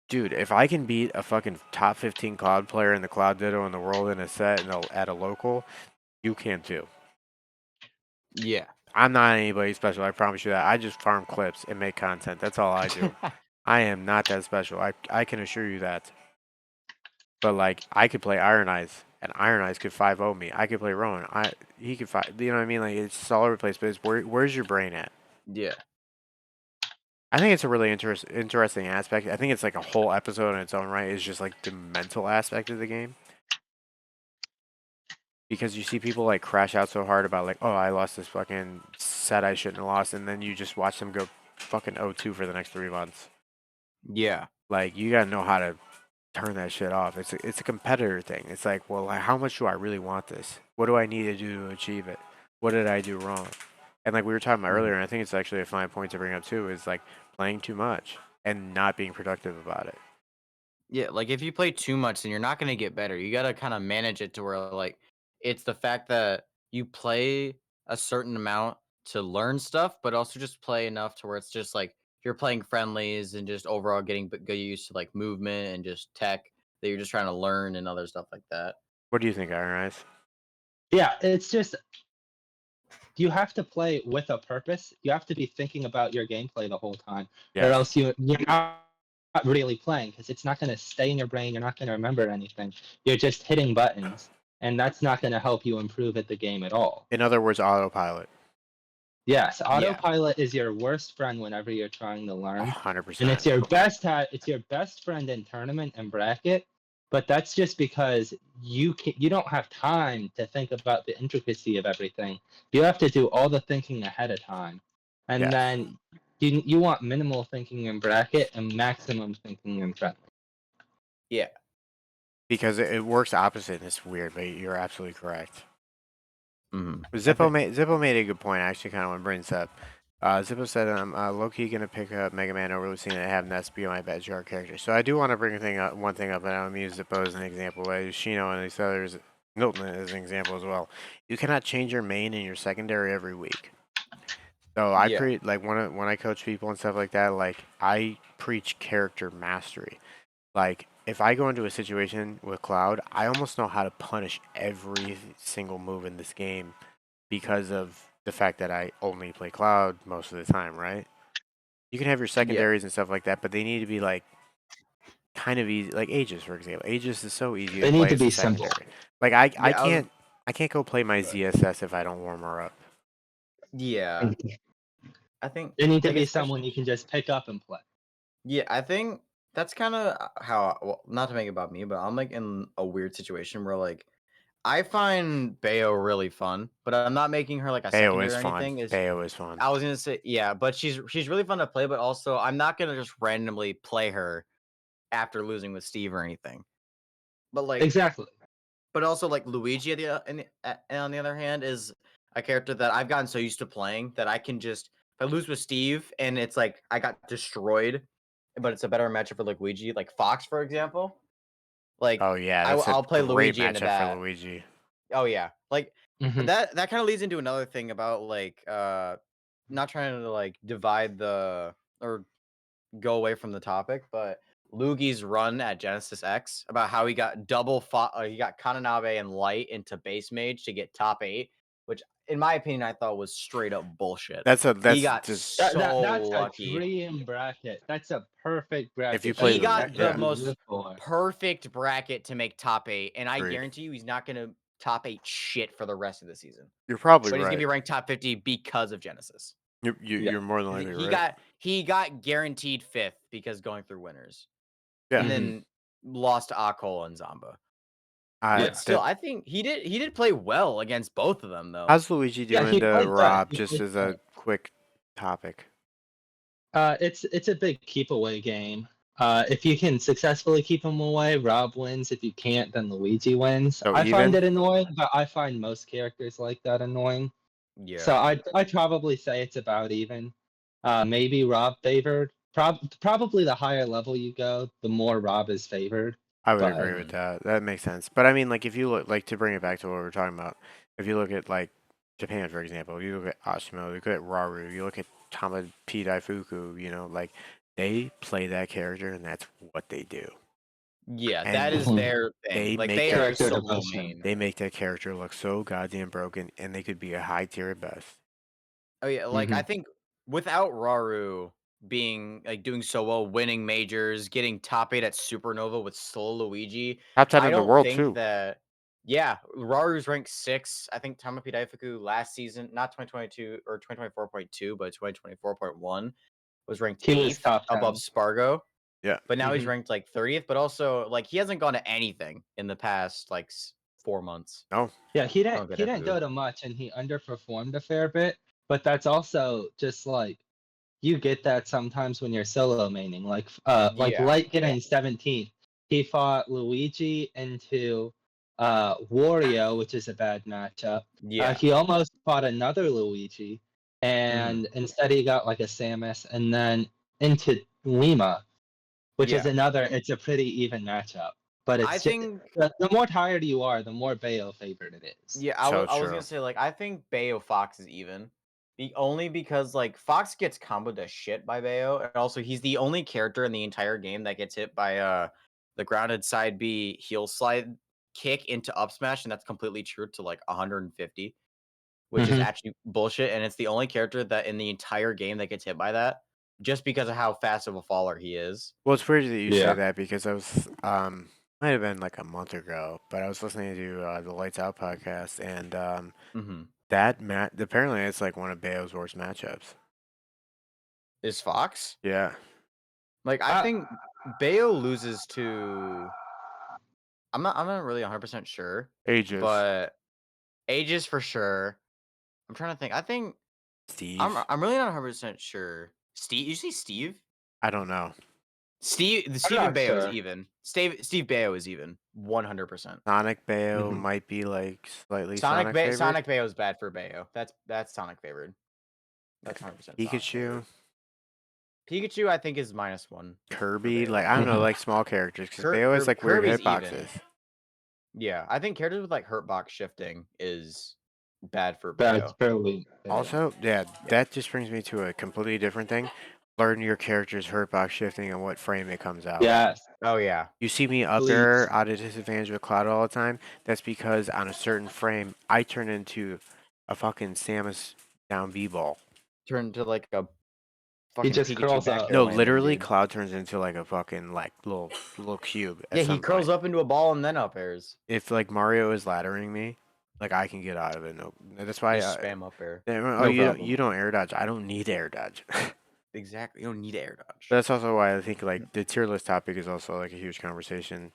dude, if I can beat a fucking top 15 cloud player in the cloud ditto in the world in a set and at a local, you can too. Yeah. I'm not anybody special. I promise you that. I just farm clips and make content. That's all I do. I am not that special. I can assure you that. But like I could play Iron Eyes, and Iron Eyes could 5-0 me. I could play Rowan. He could fight. You know what I mean? Like it's just all over the place. But it's where's your brain at? Yeah. I think it's a really interesting aspect. I think it's like a whole episode in its own right. Is just like the mental aspect of the game. Because you see people like crash out so hard about like, oh, I lost this fucking set I shouldn't have lost, and then you just watch them go fucking 0-2 for the next 3 months. Yeah. Like you gotta know how to turn that shit off. It's a competitor thing. It's like, well, like, how much do I really want this? What do I need to do to achieve it? What did I do wrong? And like we were talking about Mhm. earlier, and I think it's actually a fine point to bring up too, is like playing too much and not being productive about it. Yeah, like if you play too much, then you're not gonna get better. You gotta kind of manage it to where like it's the fact that you play a certain amount to learn stuff, but also just play enough to where it's just like you're playing friendlies and just overall getting good used to like movement and just tech that you're just trying to learn and other stuff like that. What do you think, Iron Eyes? Yeah, it's just you have to play with a purpose. You have to be thinking about your gameplay the whole time, or Yes. else you're not not really playing because it's not going to stay in your brain. You're not going to remember anything. You're just hitting buttons, and that's not going to help you improve at the game at all. In other words, autopilot. Yes, Yeah. autopilot is your worst friend whenever you're trying to learn, and 100%. it's your best friend in tournament and bracket. But that's just because you don't have time to think about the intricacy of everything. You have to do all the thinking ahead of time, and Yes. then you want minimal thinking in bracket and maximum thinking in friendly. Yeah. Because it works opposite, and it's weird, but you're absolutely correct. I think. Zippo made a good point. I actually kind of want to bring this up. Zippo said, "I'm low key gonna pick up Mega Man over Lucina and have Ness be my best jar character." So I do want to bring one thing up, and I'm gonna use Zippo as an example. Shino and these others, Milton as an example as well. You cannot change your main and your secondary every week. So I Yeah. create like when I coach people and stuff like that, like I preach character mastery. Like if I go into a situation with Cloud, I almost know how to punish every single move in this game because of the fact that I only play Cloud most of the time, right? You can have your Yeah. secondaries and stuff like that, but they need to be like kind of easy, like Aegis, for example. Aegis is so easy to They need play to as a be simple. secondary. Like I Yeah. can't go play my ZSS if I don't warm her up. Yeah. They I think need to like be especially. someone you can just pick up and play. Yeah. I think that's kind of how. Well, not to make it about me, but I'm like in a weird situation where like I find Bayo really fun, but I'm not making her like a Bayo secondary is or fun. anything. Is Bayo is fun. I was gonna say yeah, but she's really fun to play, but also I'm not gonna just randomly play her after losing with Steve or anything. But like, Exactly. but also like Luigi on the other hand is a character that I've gotten so used to playing that I can just if I lose with Steve and it's like I got destroyed, but it's a better matchup for like Luigi, like Fox for example. Like Oh yeah, that's a I'll play great Luigi into matchup for that. Luigi. Oh yeah, like Hmm. that kind of leads into another thing about like not trying to like divide the or go away from the topic, but Lugi's run at Genesis X about how he got he got Kananabe and Light into base mage to get top 8, which in my opinion I thought was straight up bullshit. He That's got just so That's a lucky. dream bracket. That's a perfect if you bracket. play He That's the got exactly the what yeah, you live most for. perfect bracket to make top 8, and I agreed. guarantee you he's not going to top 8 shit for the rest of the season. You're probably But he's going to right. be ranked top 50 because of Genesis. Yeah. You're more than 'Cause likely right. he got guaranteed 5th because going through winners. Yeah. And Hmm. then lost to Akol and Zamba. But Yeah. still, That I think he did play well against both of them though. how's Luigi Yeah, doing he to played good. Rob? He Just played as good. a quick topic. It's a big keep away game. If you can successfully keep him away, Rob wins. If you can't, then Luigi wins. So I find even? it annoying, but I find most characters like that annoying. So Yeah. I'd probably say it's about even. Maybe Rob favored. Probably the higher level you go, the more Rob is favored. I would But agree with Mhm. that. That makes sense. But I mean, like, if you look, like, to bring it back to what we are talking about, if you look at, like, Japan, for example, you look at Ashimo, you look at Raru, you look at Tama P. Daifuku, like, they play that character and that's what they do. Yeah, that And is Mhm. their thing. they Like make they that, are Character solo devotion. main. they make that character look so goddamn broken and they could be a high tier at best. Oh yeah, like I Hmm. think without Raru being like doing so well, winning majors, getting top 8 at Supernova with solo Luigi, Top 10 I in the don't world, think too. that yeah, Raru's ranked 6. I think Tamapi Daifuku last season, not 2022 or 2024.2, but 2024.1 was ranked He was 8th top above 10. Spargo, Yeah. but now he's Hmm. ranked like 30th, but also like he hasn't gone to anything in the past like 4 months. No. Yeah, he didn't Tamapi he didn't Daifuku. go to much, and he underperformed a fair bit. But that's also just like you get that sometimes when you're solo maining. Like Yeah. Light getting 17th. He fought Luigi into Wario, which is a bad matchup. Yeah. He almost fought another Luigi, Mhm. and instead he got like a Samus, and then into Lima, which is Yeah. another. It's a pretty even matchup, but I it's just think the more tired you are, the more Bayo favored it is. yeah, So I was gonna true. say like I think Bayo Fox is even. Only because like Fox gets comboed to shit by Bayo, and also he's the only character in the entire game that gets hit by the grounded side B heel slide kick into up smash, and that's completely true to like 150, which is Hmm. actually bullshit. And it's the only character that in the entire game that gets hit by that. just because of how fast of a faller he is. Well, it's weird that you say Yeah. that because I was might have been like a month ago, but I was listening to the Lights Out podcast, and Mm-hmm. that apparently it's like one of Bayo's worst matchups. Is Fox? Yeah, Like I Uh, think Bayo loses to. I'm not really 100% sure, Aegis, but Aegis for sure. I'm trying to think. I think Steve. I'm really not 100% sure. Steve, you see Steve? I don't know. I'm Steve and not Bayo is sure. even. Steve Bayo is even 100%. Sonic Bayo Mhm. might be like slightly Sonic favored. Sonic Bayo is bad for Bayo. That's Sonic favored. That's 100% Sonic Pikachu, favored. Pikachu, I think, is -1 for Kirby, Bayo. like I don't know, Mhm. like small characters because Bayo has like weird Kirby's hitboxes. even. Yeah, I think characters with like hurtbox shifting is bad for That's Bayo. fairly. Also, yeah, Yeah. that just brings me to a completely different thing. Learn your character's hurtbox shifting and what frame it comes out. Yes, Oh yeah. You see me up please. air at a disadvantage with Cloud all the time. That's because on a certain frame, I turn into a fucking Samus down B ball. Turn to like a He fucking just Pikachu curls back up. air No, landing, literally, dude. Cloud turns into like a fucking like little cube at Yeah, he some curls point. up into a ball and then up airs. If like Mario is laddering me, like I can get out of it. No, that's why. Just spam up air. Oh, No you problem. you don't air dodge. I don't need air dodge. Exactly. You don't need air dodge. That's also why I think like the tier list topic is also like a huge conversation.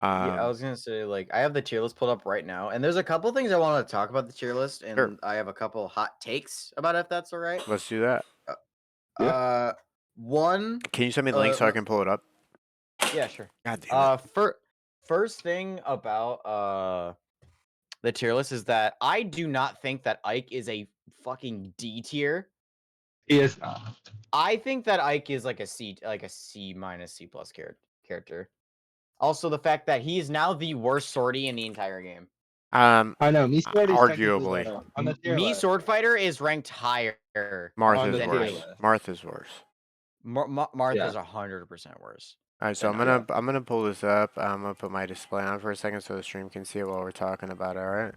Yeah, I was gonna say, like, I have the tier list pulled up right now, and there's a couple things I want to talk about the tier list, Sure, and I have a couple hot takes about it, if that's all right. let's do that. Yeah. One, Can you send me the link so I can pull it up? yeah, sure. God damn it. First thing about the tier list is that I do not think that Ike is a fucking D tier. He is not. I think that Ike is like a C minus C plus character. Also, the fact that he is now the worst sortie in the entire game. I know. Me Sporty's technically Arguably, better on the tier Me list. Sword Fighter is ranked higher On Martha's the than tier worse. Ike. list. Martha's worse. Martha's Yeah. 100% worse All right, so than I'm Ike. gonna pull this up. I'm gonna put my display on for a second so the stream can see it while we're talking about it. All right.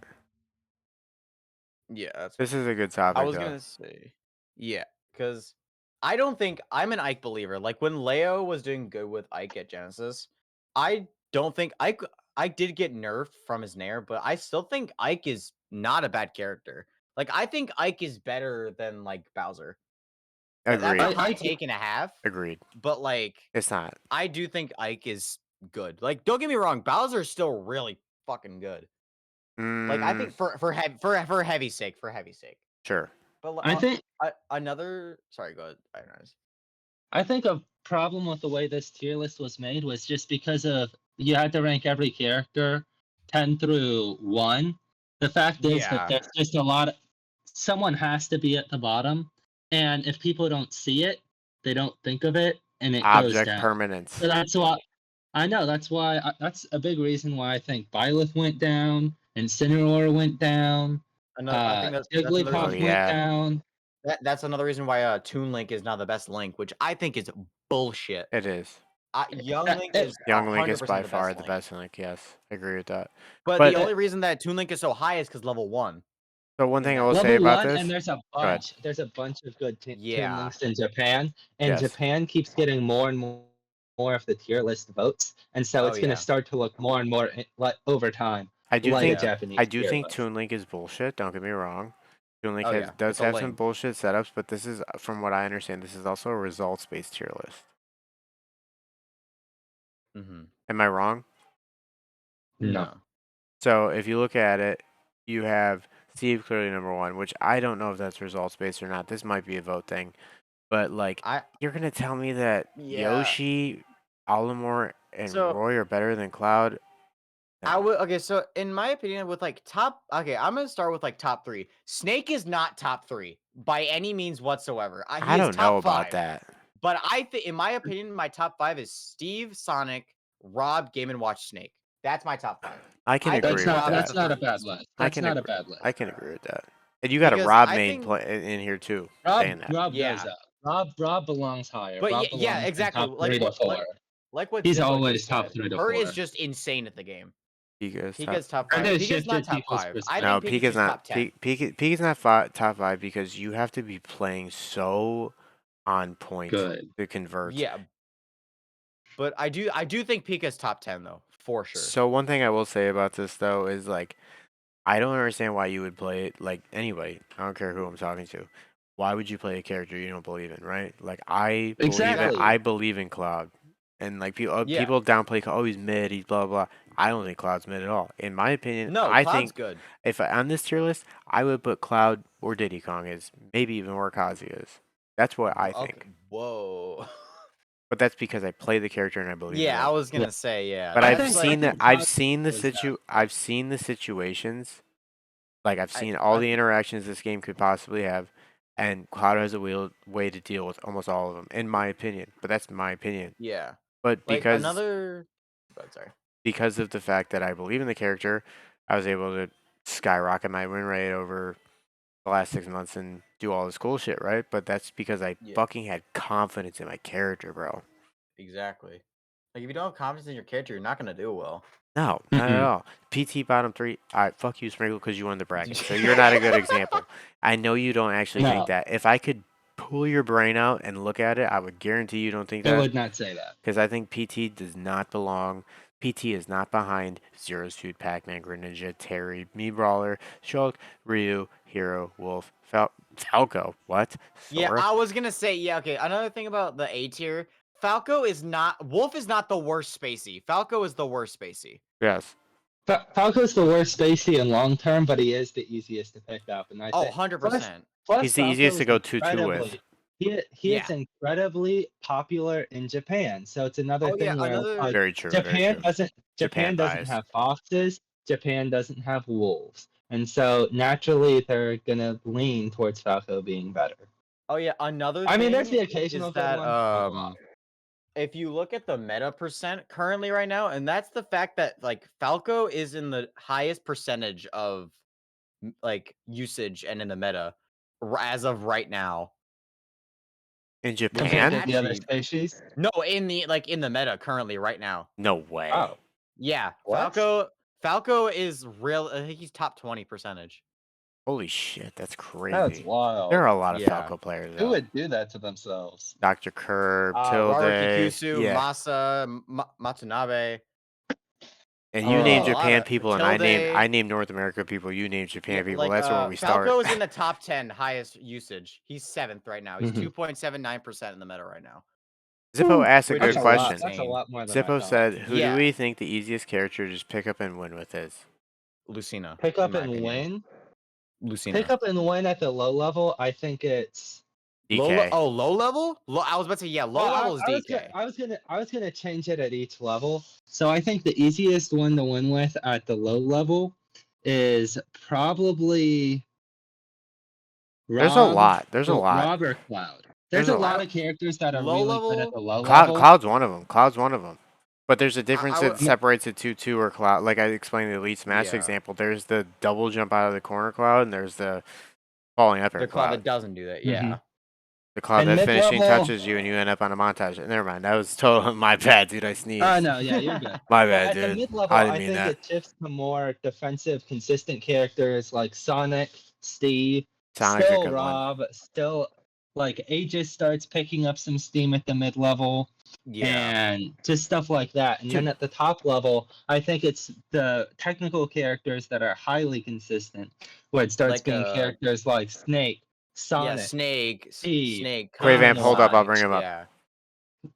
Yeah, that's This fine. is a good I topic was though. gonna say, yeah, because I don't think I'm an Ike believer. Like when Leo was doing good with Ike at Genesis, I don't think Ike did get nerfed from his Nair, but I still think Ike is not a bad character. Like I think Ike is better than like Bowser. That's a Agreed. hot take and a half, Agreed. but like It's not. I do think Ike is good. Like don't get me wrong, Bowser is still really fucking good. Like I Mm, think for heavy sake, sure. but I think another. Sorry, go ahead. I think a problem with the way this tier list was made was just because of you had to rank every character 10 through 1. The fact is that Yeah. there's just a lot of someone has to be at the bottom, and if people don't see it, they don't think of it, and it goes Object down. permanence. So that's why I know that's a big reason why I think Byleth went down, Incineroar went down, I think that's another Jigglypuff Oh reason. went yeah, down. That's another reason why Toon Link is not the best Link, which I think is bullshit. it is. Young Link is Young Link is 100% by the far best the Link. best Link. Yes, I agree with that. But the But only reason that Toon Link is so high is because level 1. so one thing I will that say Level about 1, this. and there's a Go ahead. bunch. There's a bunch of good Toon Yeah. Links in Japan, and Yes. Japan keeps getting more and more of the tier list votes, and so Oh, it's going yeah. to start to look more and more like over time. I do like think a Japanese I do tier think list. Toon Link is bullshit. Don't get me wrong. Toon Link Oh, yeah. does It's a have some link. bullshit setups, but this is, from what I understand, this is also a results based tier list. Mm-hmm. Am I wrong? No. So if you look at it, you have Steve clearly number one, which I don't know if that's results based or not. This might be a vote thing, but like you're gonna tell me that Yeah. Yoshi, Olimar, and So- Roy are better than Cloud? I No. would okay. So in my opinion, with like top, okay, I'm gonna start with like top 3. Snake is not top 3 by any means whatsoever. He I is don't top know about 5. that. But I think, in my opinion, my top 5 is Steve, Sonic, Rob, Game and Watch, Snake. That's my top 5. I can I agree think with Rob is That's that. not a the bad first. list. I That's can not a agree. bad list. I can agree with that. And you got a Because Rob I main think- in here too. Rob saying that. goes Yeah. up. Rob belongs higher. But Rob yeah, belongs in exactly. top 3 to 4. Like what He's Zimbo always just top said. 3 to Hurt 4. is just insane at the game. Pika's Pika's top And 5. it Pika's not shifted top people's 5. I perspective. think No, Pikachu's top 10. Pika's not top 5 because you have to be playing so on point good. to convert. Yeah, but I do think Pika's top 10 though, for sure. So one thing I will say about this though is like I don't understand why you would play it like anybody. I don't care who I'm talking to. Why would you play a character you don't believe in, right? Like I believe it. Exactly. I believe in Cloud, and like people Yeah. people downplay. Oh, he's mid. He's blah blah. I don't think Cloud's mid at all. In my opinion, No, I Cloud's think good. if on this tier list, I would put Cloud or Diddy Kong is maybe even where Kazi is. That's what I Okay. think. Whoa. But that's because I play the character and I believe in Yeah, I it. was Yeah. gonna say, yeah. But I I've That's think I seen like that. think Cloud was that. I've seen the situations. Like I've I seen all I the interactions this game could possibly have, and Cloud has a way to deal with almost all of them, in my opinion. But that's my opinion. yeah. But Like another sorry. because of the fact that I believe in the character, I was able to skyrocket my win rate over the last 6 months and do all this cool shit, right? But that's because I Yeah, fucking had confidence in my character, bro. exactly. Like if you don't have confidence in your character, you're not gonna do well. No, not at Mm-mm. all. PT bottom three. All right, fuck you, Sprinkle, because you won the bracket. So you're not a good example. I know you don't actually think No, that. If I could pull your brain out and look at it, I would guarantee you don't think I that. would not say that. Because I think PT does not belong. PT is not behind Zero Suit, Pac-Man, Greninja, Terry, Me Brawler, Shulk, Ryu, Hero, Wolf, Falco. What? Yeah, Sora? I was gonna say, yeah, okay. Another thing about the A tier, Falco is not Wolf is not the worst spacey. Falco is the worst spacey. Yes. Falco's the worst spacey in long term, but he is the easiest to pick up, and I Oh, think plus 100%. plus He's the easiest Falco to is go 2-2 with. incredibly he Yeah. is incredibly popular in Japan. So it's another Oh yeah, thing where another Very true. Very true. Japan Japan doesn't bias. have foxes, Japan doesn't have wolves, and so naturally they're gonna lean towards Falco being better. Oh yeah, another I mean, there's thing the is occasional good that one, not a lot. if you look at the meta percent currently right now, and that's the fact that like Falco is in the highest percentage of like usage and in the meta as of right now, In which is Compared to Japan? the other actually species. no in the like in the meta currently right now. No way. Oh, Yeah, what? Falco is real. I think he's top 20 percentage. Holy shit, that's That's crazy. There wild. are a lot of Yeah. Falco players Who though. would do that to themselves? Dr. Curb, Robert Tilde, Kikusu, yeah. Masa, Matsunabe. And you name A lot Japan of people, and Tilde. I name North America people. You name Yeah, Japan people. like That's where we start. Falco is in the top 10 highest usage. He's 7th right now. He's Mhm. 2.79% in the meta right now, Zippo Whew, asked a which good that's a is lot. question. That's a insane. lot more than I Zippo thought. said, "Who do Yeah, we think the easiest character to just pick up and win with is?" Lucina, Pick in up my and opinion. win. Pick Lucina. up and win at the low level. I think it's. DK. Low level? I was about to say, yeah, low Well, level is DK. I was gonna change it at each level. So I think the easiest one to win with at the low level is probably There's a Rob, lot. There's a lot. Rob or Cloud. There's There's a a lot lot. of characters that are Low really good at level, the low level. Cloud's one of them. Cloud's one of them. But there's a difference I that would, separates the two or Cloud. Like I explained the Elite Smash yeah, example. There's the double jump out of the corner Cloud, and there's the falling up air the Cloud Cloud. that doesn't do that. Hmm. Yeah, The Cloud And that mid finishing level. touches you and you end up on a montage. Never mind. That was total my bad, dude. I sneezed. No, yeah, you're good. My But bad, at the dude. mid I level, didn't I mean think that. it shifts to more defensive, consistent characters like Sonic, Steve, Sonic's a still good one. Rob, still like Aegis starts picking up some steam at the mid level, yeah. and just stuff like that. And then Dude, at the top level, I think it's the technical characters that are highly consistent, where it starts Like being characters like Snake, yeah, Sonic, Snake, Quay Vamp, hold up. I'll Sonic. bring him up. Yeah,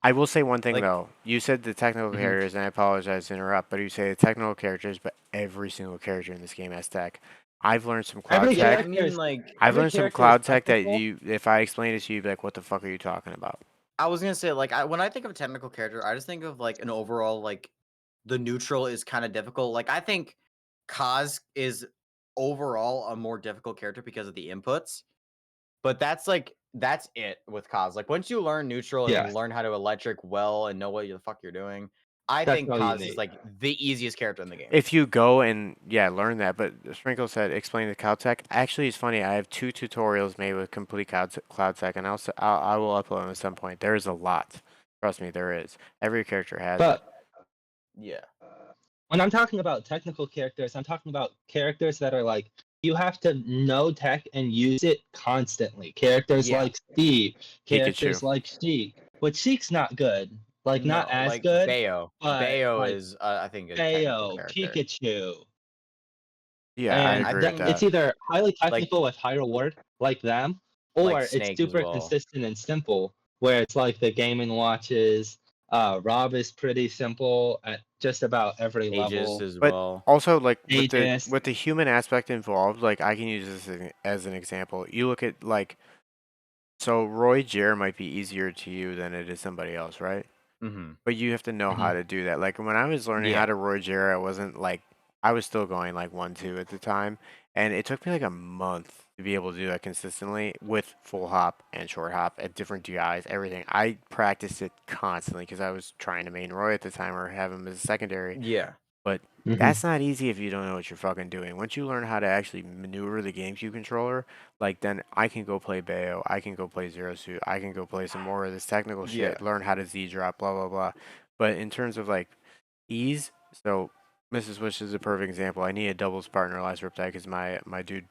I will say one thing like though. You said the technical Mhm. characters, and I apologize to interrupt, but you say the technical characters, but every single character in this game has tech. I've learned some cloud Every yeah. tech. I character mean, is like I've every learned some character is cloud tech that technical. you, if I explain it to you, you'd be like, "What the fuck are you talking about?" I was gonna say, like when I think of a technical character, I just think of like an overall like the neutral is kind of difficult. Like I think Kaz is overall a more difficult character because of the inputs. But that's it with Kaz. Like once you learn neutral and Yeah, learn how to electric well and know what the fuck you're doing, I that's think all you Kaz is need. like the easiest character in the game. If you go and yeah, learn that. But Sprinkle said, explain the cloud tech. Actually, it's funny. I have 2 tutorials made with complete cloud tech, and I will upload them at some point. There is a lot. Trust me, there is. Every character has it. But Yeah. when I'm talking about technical characters, I'm talking about characters that are like you have to know tech and use it constantly. Characters Yeah. like Steve, Pikachu. characters like Sheik. But Sheik's not good. Like not No, as like good, Bayo. but Bayo like is, I think, a technical Bayo, character. Pikachu. Yeah, I And I agree with think it's that. either highly like technical with high reward, like them, or it's Snake as super well. consistent and simple, where it's like the Game and Watches. Rob is pretty simple at just about every Aegis level. as But well. also, like Aegis. with the human aspect involved, like I can use this as an example. You look at like so Roy Jer might be easier to you than it is somebody else, right? Mm-hmm. But you have to know how Mhm. to do that. Like when I was learning how Yeah. to Roy Jer, I wasn't like I was still going like 1-2 at the time, and it took me like a month to be able to do that consistently with full hop and short hop at different GIs, everything. I practiced it constantly because I was trying to main Roy at the time or have him as a secondary. Yeah. But Mhm. that's not easy if you don't know what you're fucking doing. Once you learn how to actually maneuver the GameCube controller, like then I can go play Bayo, I can go play Zero Suit, I can go play some more of this technical Yeah. shit, learn how to Z drop, blah blah blah. But in terms of like ease, so Mrs. Wish is a perfect example. I needed doubles partner last Riptide because my dude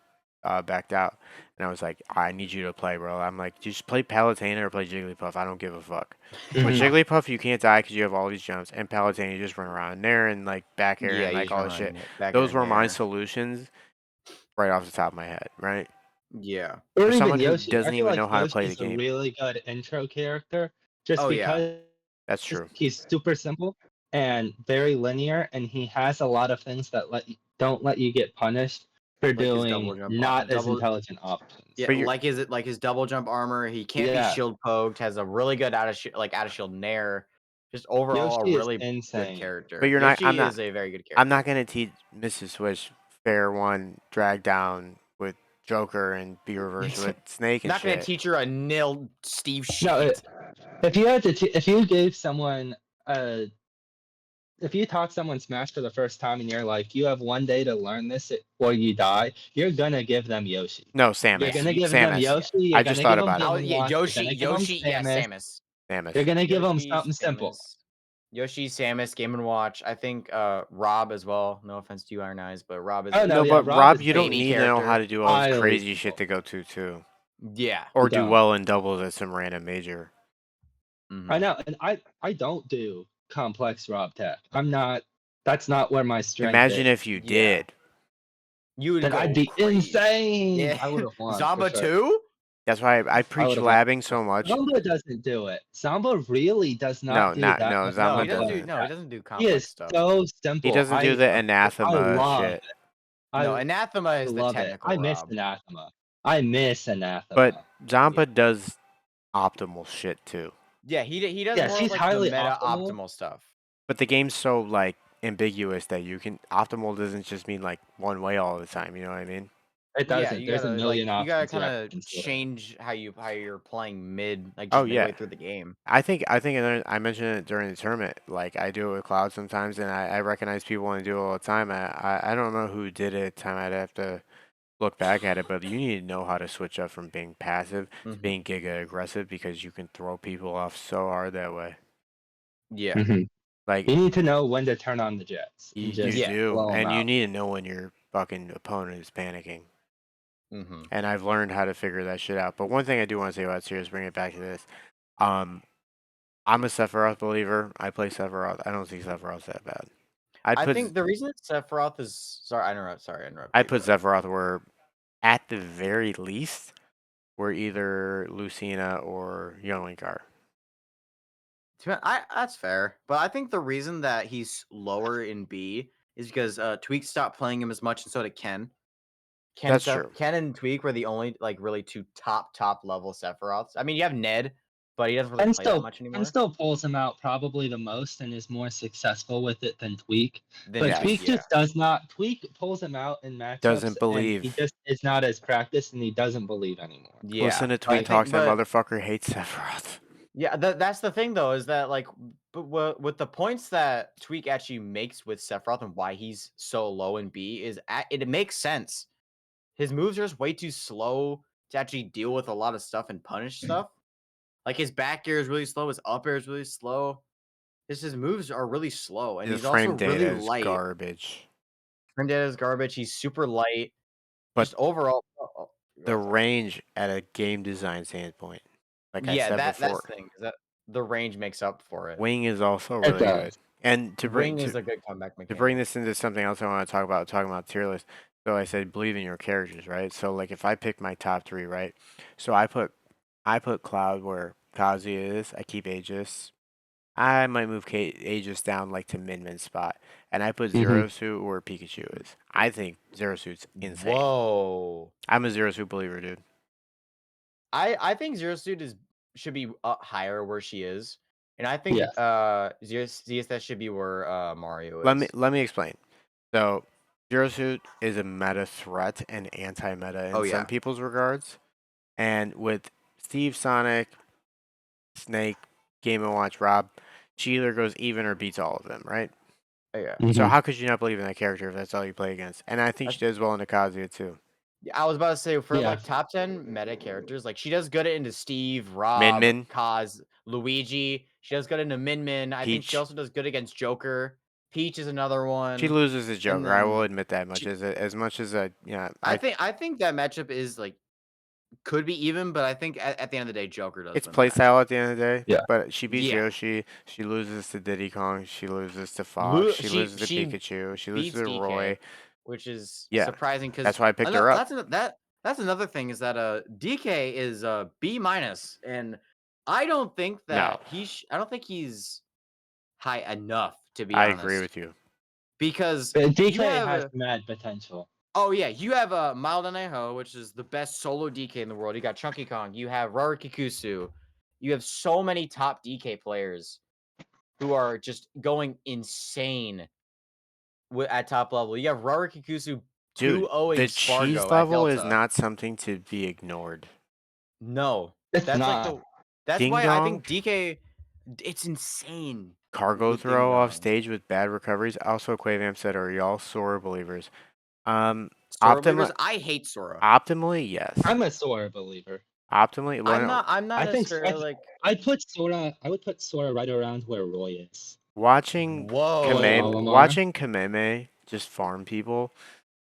backed out, and I was like, I need you to play, bro. I'm like, just play Palutena or play Jigglypuff. I don't give a fuck. With Mhm. Jigglypuff, you can't die because you have all these jumps, and Palutena, you just run around there and like back air Yeah, and you like just all run this shit. around back Those air were my nair. solutions right off the top of my head, right? Yeah. Or For even someone who Yoshi. I doesn't feel even like know how to play the Yoshi's a game, really good intro character just Oh yeah. because that's true. he's super simple and very linear, and he has a lot of things that don't let you get punished for Like his double doing jump, not as double. intelligent options. Yeah, But you're like his double jump armor. He can't be Yeah, shield poked. Has a really good out of shield nair. Just overall a Yoshi is really good insane. but character. you're not. Yoshi is a very good I'm not character. gonna teach Mrs. Swish fair one drag down with Joker and be reversed with Snake and Not gonna shit. teach her a nil Steve No, shit. if you had to, if you gave someone if you taught someone Smash for the first time and you're like, you have 1 day to learn this or you die, you're gonna give them Yoshi. No, You're Yeah, Samus. gonna give them Samus. yeah. Yoshi. You're I just gonna thought give them about it. Oh Game and yeah, Watch. You're gonna give them Yeah, Samus. Samus. You're Samus. gonna give them Yoshi, something simple. Samus, Game and Watch. I think Rob as well. No offense to you, Iron Eyes, but Rob is Oh no, No, yeah, but Rob Rob, is you don't baby simple. need to know how character. to do all this Highly crazy shit simple. to go 2-2. Yeah. You Or do don't. well in doubles at some random major. I Hmm. know, and I don't do complex Rob tech. I'm not. That's not where my strength Imagine is. if you Yeah. did. You would Then I'd go be crazy. insane. Yeah. I would have won for Zamba sure. 2? That's why I I would preach have won. labbing so much. Zamba doesn't do it. Zamba really does not No, do not that no, much No, Zamba he doesn't do complex doesn't. no, he tech. doesn't do He complex is stuff. so He simple. doesn't do the I anathema love shit. it. No, I Anathema is the love it. technical I miss Rob. anathema. I miss But anathema. Yeah. Zamba does optimal shit too. Yeah, he does Yes, more of he's like the highly meta optimal. optimal stuff. But the game's so like ambiguous that you can optimal doesn't just mean like one way all the time, you know what I mean? It Yeah, doesn't. There's a million you gotta options you kind have to of consider. change how you're playing mid, like Oh just yeah. midway through the game. I think I mentioned it during the tournament. Like I do it with Cloud sometimes, and I recognize people and do it all the time. I don't know who did it. Time I'd have to look back at it, but you need to know how to switch up from being passive to Hmm. being giga aggressive because you can throw people off so hard that way. Yeah, Mhm. Like You need to know when to turn on the jets and you just yeah. do, blow them and you out. need to know when your fucking opponent is panicking. Hmm. And I've learned how to figure that shit out. But one thing I do want to say about Sirius, bring it back to this. Um, I'm a Sephiroth believer. I play Sephiroth. I don't see Sephiroth that bad. I'd I put think the reason Sephiroth is sorry, I interrupted I'd you. put Go ahead. Sephiroth where, at the very least, we're either Lucina or Yonlinkar. That's fair, but I think the reason that he's lower in B is because Tweak stopped playing him as much, and so did Ken. That's true. Ken and Tweak were the only like really two top level Sephiroths. I mean, you have Ned, but he doesn't really And play that still, much and anymore. still pulls him out probably the most and is more successful with it than Tweak. Then But Tweak, Tweak Yes. yeah, just does not. Tweak pulls him out in matchups, Doesn't and he believe. just is not as practiced, and he doesn't believe anymore. yeah. Listen to But I Tweet think, Talks. That but motherfucker hates Sephiroth. yeah, that's the thing though, is that like, with the points that Tweak actually makes with Sephiroth and why he's so low in B it makes sense. His moves are just way too slow to actually deal with a lot of stuff and punish stuff. Like his back air is really slow, his up air is really slow. His moves are really slow, and His he's also frame data really is light. garbage. Frame data is garbage. He's super light. But just overall. the range at a game design standpoint, like I Yeah, said that's before, the thing. Is that the range makes up for it. wing is also It really good. does. And Wing is a good comeback to bring mechanic. this into something else I want to talk about, talking about tier list. So I said believe in your characters, right? So like if I pick my top three, right? So I put Cloud where Kazuya is. I keep Aegis. I might move Aegis down like to min spot, and I put Mm-hmm. Zero Suit where Pikachu is. I think Zero Suit's insane. Whoa. I'm a Zero Suit believer, dude. I think Zero Suit should be up higher where she is. And I think Yes. ZSS should be where Mario Let me is. let me explain. So Zero Suit is a meta threat and anti-meta in Oh some yeah. people's regards, and with Steve, Sonic, Snake, Game and Watch, Rob, she either goes even or beats all of them, right? Oh yeah. So Mm-hmm. how could you not believe in that character if that's all you play against? And I think she does well in Kazuya too. I was about to say for Yeah. like top 10 meta characters, like she does good into Steve, Rob, Min, Kaz, Luigi. She does good into Min Min. I think she Peach, also does good against Joker. Peach is another she one. loses to And Joker. I will then admit that much. she, As much as I I think that matchup is like could be even, but I think at the end of the day, Joker does it's win the playstyle matchup. at the end of the day. Yeah. But she beats Yeah. Yoshi. She loses to Diddy Kong. She loses to Fox. She loses to She Pikachu. She loses beats to DK, Roy. which is Yeah, surprising because that's why I picked her up. that's another thing is that DK is B minus, and I don't think No, that I don't think he's high enough to be I agree honest, with you. because But you DK has have mad potential. oh yeah, you have Mild Ho, which is the best solo DK in the world. You got Chunky Kong, you have Rarikikusu, you have so many top DK players who are just going insane at top level. You have Rarikikusu Dude, 2-0ing the cheese Spargo at level is Delta. not something to be ignored. No, It's that's like not. that's Ding why I dong, think DK, it's insane cargo with Ding throw off Dong. stage with bad recoveries. Also, Quavamp said, "Are y'all Sora believers?" Sora believers, I hate Sora. Optimally, yes. I'm a Sora believer. Optimally, well, I'm not I think necessarily like I'd put Sora. I would put Sora right around where Roy is. Roy whoa. Olimar. Watching Kameme just farm people,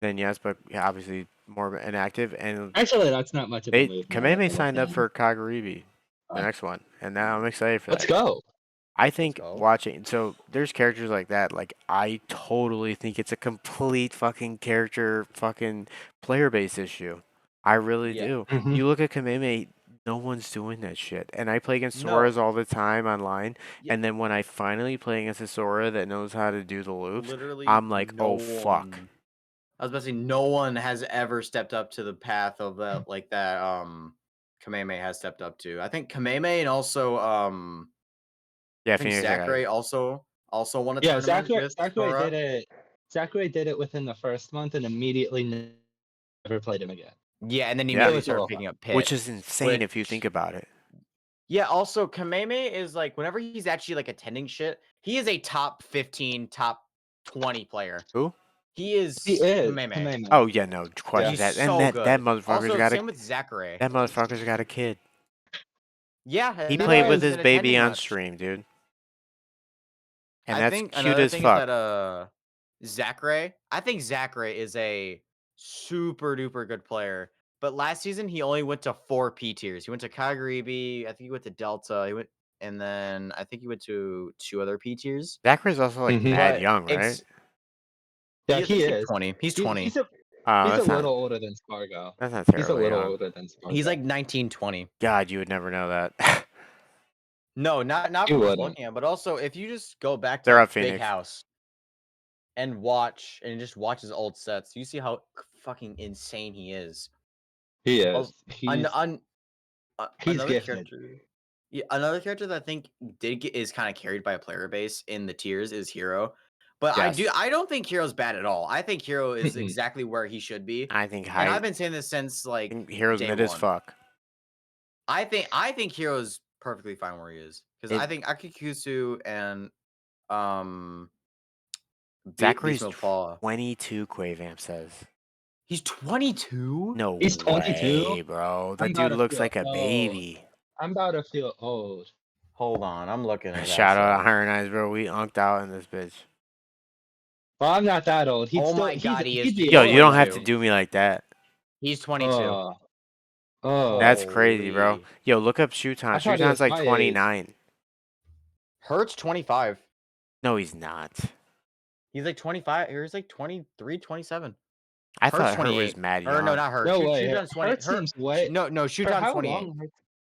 then yes, but yeah, obviously more inactive. And Actually, that's not much of a move now that Kameme I'm signed looking up at it. for Kaguribi, the next one, and now I'm excited for Let's that. go. I Let's think go. watching so there's characters like that. Like I totally think it's a complete fucking character fucking player base issue. I really Yeah. do. Mm-hmm. You look at Kameme, no one's doing that shit. And I play against No. Soras all the time online. Yeah. And then when I finally play against a Sora that knows how to do the loops, Literally I'm like, no oh fuck. one. I was about to say no one has ever stepped up to the path of that like that Kameme has stepped up to. I think Kameme and also Yeah, I think Phoenix, I got Zachary it. also won a Yeah, tournament with Zachary did Sora. it. Zachary did it within the first month and immediately never played him again. Yeah, and then he Yeah. It immediately was a started little hard. picking up Which Pit. is insane if you think Which about it. yeah, also Kameme is like whenever he's actually like attending shit, he is a top 15, top 20 player. Who? He He is is Kameme. Kameme. Oh yeah, no Yeah. question He's that. And so that good. motherfucker's Also, got a same with Zachary. kid. Yeah, He and He that's why played he with does. hasn't his been baby attending on much. stream, dude. And I that's think cute another as thing is fuck. that Zachary, I think Zachary is a super duper good player. But last season he only went to 4 P tiers. He went to Kaguribi, I think he went to Delta, and then I think he went to 2 other P tiers. Zachary's also like Mm-hmm. mad But young, right? it's Yeah, I think he he's like is. 20. He's He, 20. he's a Oh, he's a little older than Spargo. that's not He's a terribly little young. older than Spargo. He's like 19, 20. God, you would never know that. No, not You from just wouldn't. looking at, but also if you just go back to They're like up Big Phoenix. House and just watch his old sets, you see how fucking insane he is. He Also, is. He's another gifted. character. Yeah, another character that I think is kind of carried by a player base in the tiers is Hero. But Yes. I don't think Hero's bad at all. I think Hero is Mm-mm. exactly where he should be. I think And high I've been saying this since like Hero's day mid as one. fuck. I think Hero's perfectly fine where he is. Because I think Akikusu and Zachary's Beast Paul. 22, Quavamp says. He's 22? No He's 22. way, bro. I'm That about dude to looks feel like a old. baby. I'm about to feel old. Hold on, I'm looking at Shout out that. Iron Eyes, bro. We unked out in this bitch. Well, I'm not that old. Oh my god, he is He'd be Yo, you older don't than have to $2.22. me. do me like that. He's 22. Oh, oh. That's crazy, bro. Holy. Yo, look up Shuton. I thought he Shuton's was like my age. 29. Hurt's 25. No, he's not. He's like 25, or he's like 23, 27. I Hurt's thought Hurt was 28. mad Or no, young. not Hurt. No way. Shuton's 20. Hurt seems way. No, For Shuton's how 28. long?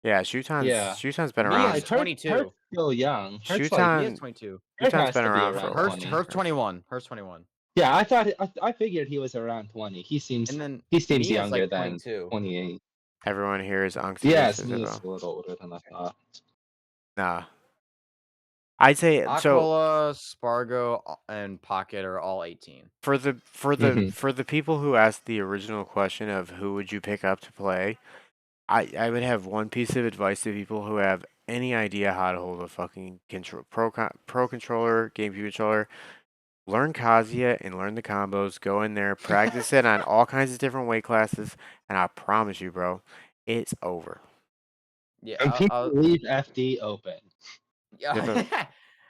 Yeah, Yeah. Shuton's been Lee around. is 22. Hurt's still young. Hurt's He like is Shuton 22. Hurt Shuton's has been to be around for around a while. Hurt's 20. 21. Hurt's 21. Yeah, I figured he was around 20. He seems And then Mia's younger like than 22. 28. Everyone here is Unks Yes, versus me is Isabel. a little older than I thought. Nah. I'd say so. Aquila, Spargo, and Pocket are all 18. For the Mhm. people who asked the original question of who would you pick up to play, I would have one piece of advice to people who have any idea how to hold a fucking pro controller, GameCube controller. Learn Kazuya and learn the combos. Go in there, practice it on all kinds of different weight classes, and I promise you, bro, it's over. Yeah, And people leave FD open. Different.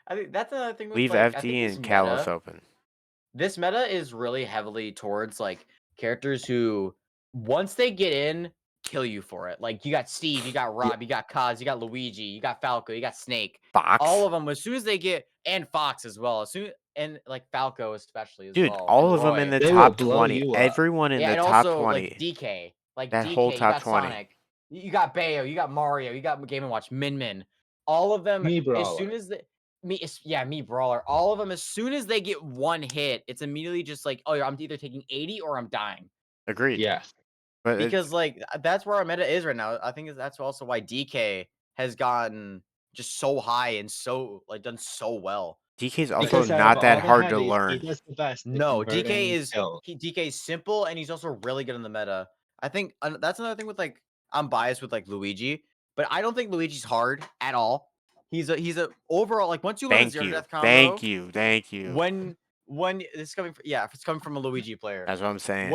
I think that's another thing with Leave like I think FD this and Kalos meta. open. This meta is really heavily towards like characters who once they get in, kill you for it. Like you got Steve, you got Rob, you got Kaz, you got Luigi, you got Falco, you got Snake. All Fox, of them as soon as they get and Fox as well. As soon and like Falco especially as dude, well all and of them in Roy. the They will top blow 20. you up. Everyone in Yeah, the and top also like 20. DK. Like That whole DK, you top got 20. Sonic, you got Bayo, you got Mario, you got Game and Watch, Min Min. All of them Me as soon Brawler. as the me Brawler. All of them as soon as they get one hit, it's immediately just like, oh, I'm either taking 80 or I'm dying. Agreed. Yes. But Because like that's where our meta is right now. I think that's also why DK has gotten just so high and so like done so well. DK's also Because out of not that all the hard to heavies, he learn. does the best at No, converting kills. DK is simple and he's also really good in the meta. I think that's another thing with like I'm biased with like Luigi, but I don't think Luigi's hard at all. He's a overall like once you learn the Thank zero you. death combo, Thank you. Thank you. when this is coming from, if it's coming from a Luigi player, That's what I'm saying.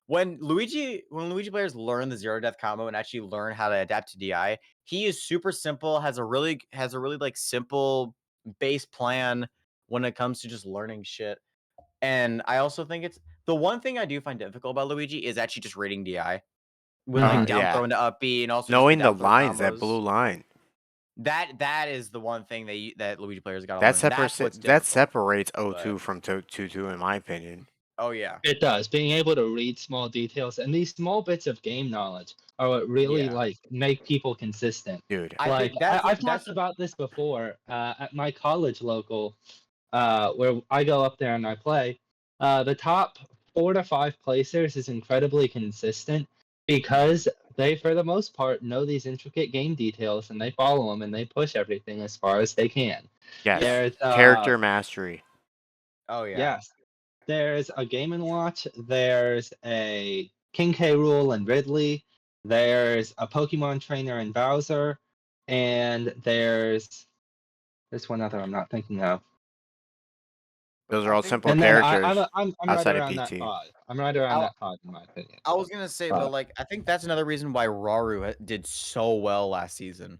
when Luigi players learn the zero death combo and actually learn how to adapt to DI, he is super simple, has a really like simple base plan when it comes to just learning shit. And I also think it's the one thing I do find difficult about Luigi is actually just reading DI with like down Yeah. throw into up B and also just the Knowing the down throw lines, that blue combos. line. That is the one thing that Luigi players got to That learn. That's what's that difficult. separates But O2 from 2-2 in my opinion. oh yeah, It does. Being able to read small details and these small bits of game knowledge are what really yeah. like make people consistent. Dude. I Like think that's I've that's talked about this before at my college local, where I go up there and I play. The top 4 to 5 placers is incredibly consistent because they, for the most part, know these intricate game details and they follow them and they push everything as far as they can. Yes. yeah. There's Character mastery. Oh yeah. yes, there's a Game and Watch. There's a King K. Rool and Ridley. There's a Pokemon trainer in Bowser, and there's one other I'm not thinking of. Those are I all think simple And then characters I'm right outside of around that PT. pod. I'm right around that pod in my opinion. I was gonna say, but like I think that's another reason why Raru did so well last season.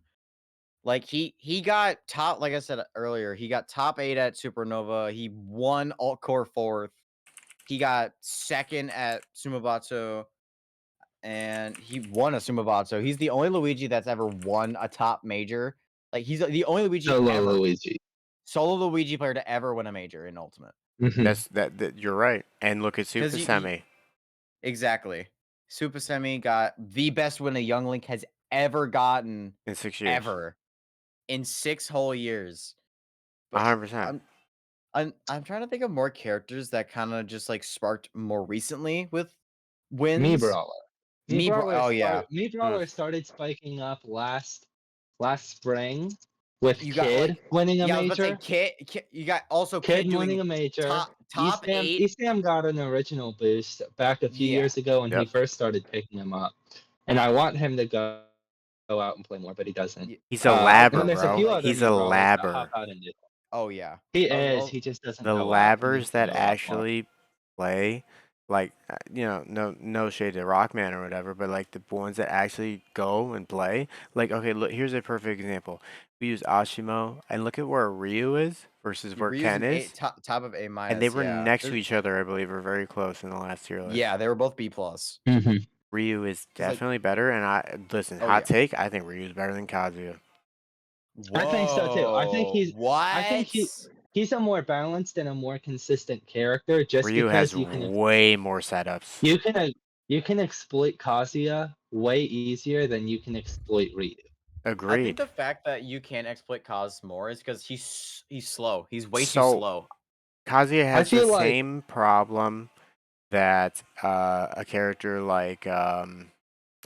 Like he got top, like I said earlier, he got top 8 at Supernova. He won alt core 4th. He got second at Sumabatsu, and he won a Sumabatsu. He's the only Luigi that's ever won a top major. Like he's the only Luigi Solo Luigi. solo Luigi player to ever win a major in Ultimate. Mhm. That you're right. And look at Super Semi. Exactly. Super Semi got the best win a Young Link has ever gotten In 6 years. ever in 6 whole years. But 100%. I'm trying to think of more characters that kind of just like sparked more recently with Me wins. Brawler. Oh yeah. Me Brawler started spiking up last spring with You got Kid like winning a yeah, I was about to major. say Kid you got also Kid Kid winning doing a major. top 8. Esam got an original boost back a few Yeah. years ago when he Yep. first started picking him up. And I want him to go out and play more, but he doesn't. He's a And labber, then there's a bro. few other He's Me a Brawlers that hop labber. out and do. Oh yeah. He is. He just doesn't The go out. He labbers needs to that go out more. actually play Like no shade to Rockman or whatever, but like the ones that actually go and play. Like okay, look, here's a perfect example. We use Ashimo, and look at where Ryu is versus where Ryu's Ken an A is, top of A and they minus. were Yeah, next to each other, I believe, or very close in the last tier list. yeah, they were both B plus. Hmm. Ryu is Cause like, definitely better, and I listen. oh Hot yeah. take: I think Ryu's better than Kazuya. I think so too. Whoa, I think what? he's a more balanced and a more consistent character just Ryu because has way more setups. you can you can exploit Kazuya way easier than you can exploit Ryu. I think Agreed. the fact that you can exploit Kaz more is because he's slow. He's way too So slow. Kazuya I has the feel like same problem that a character like I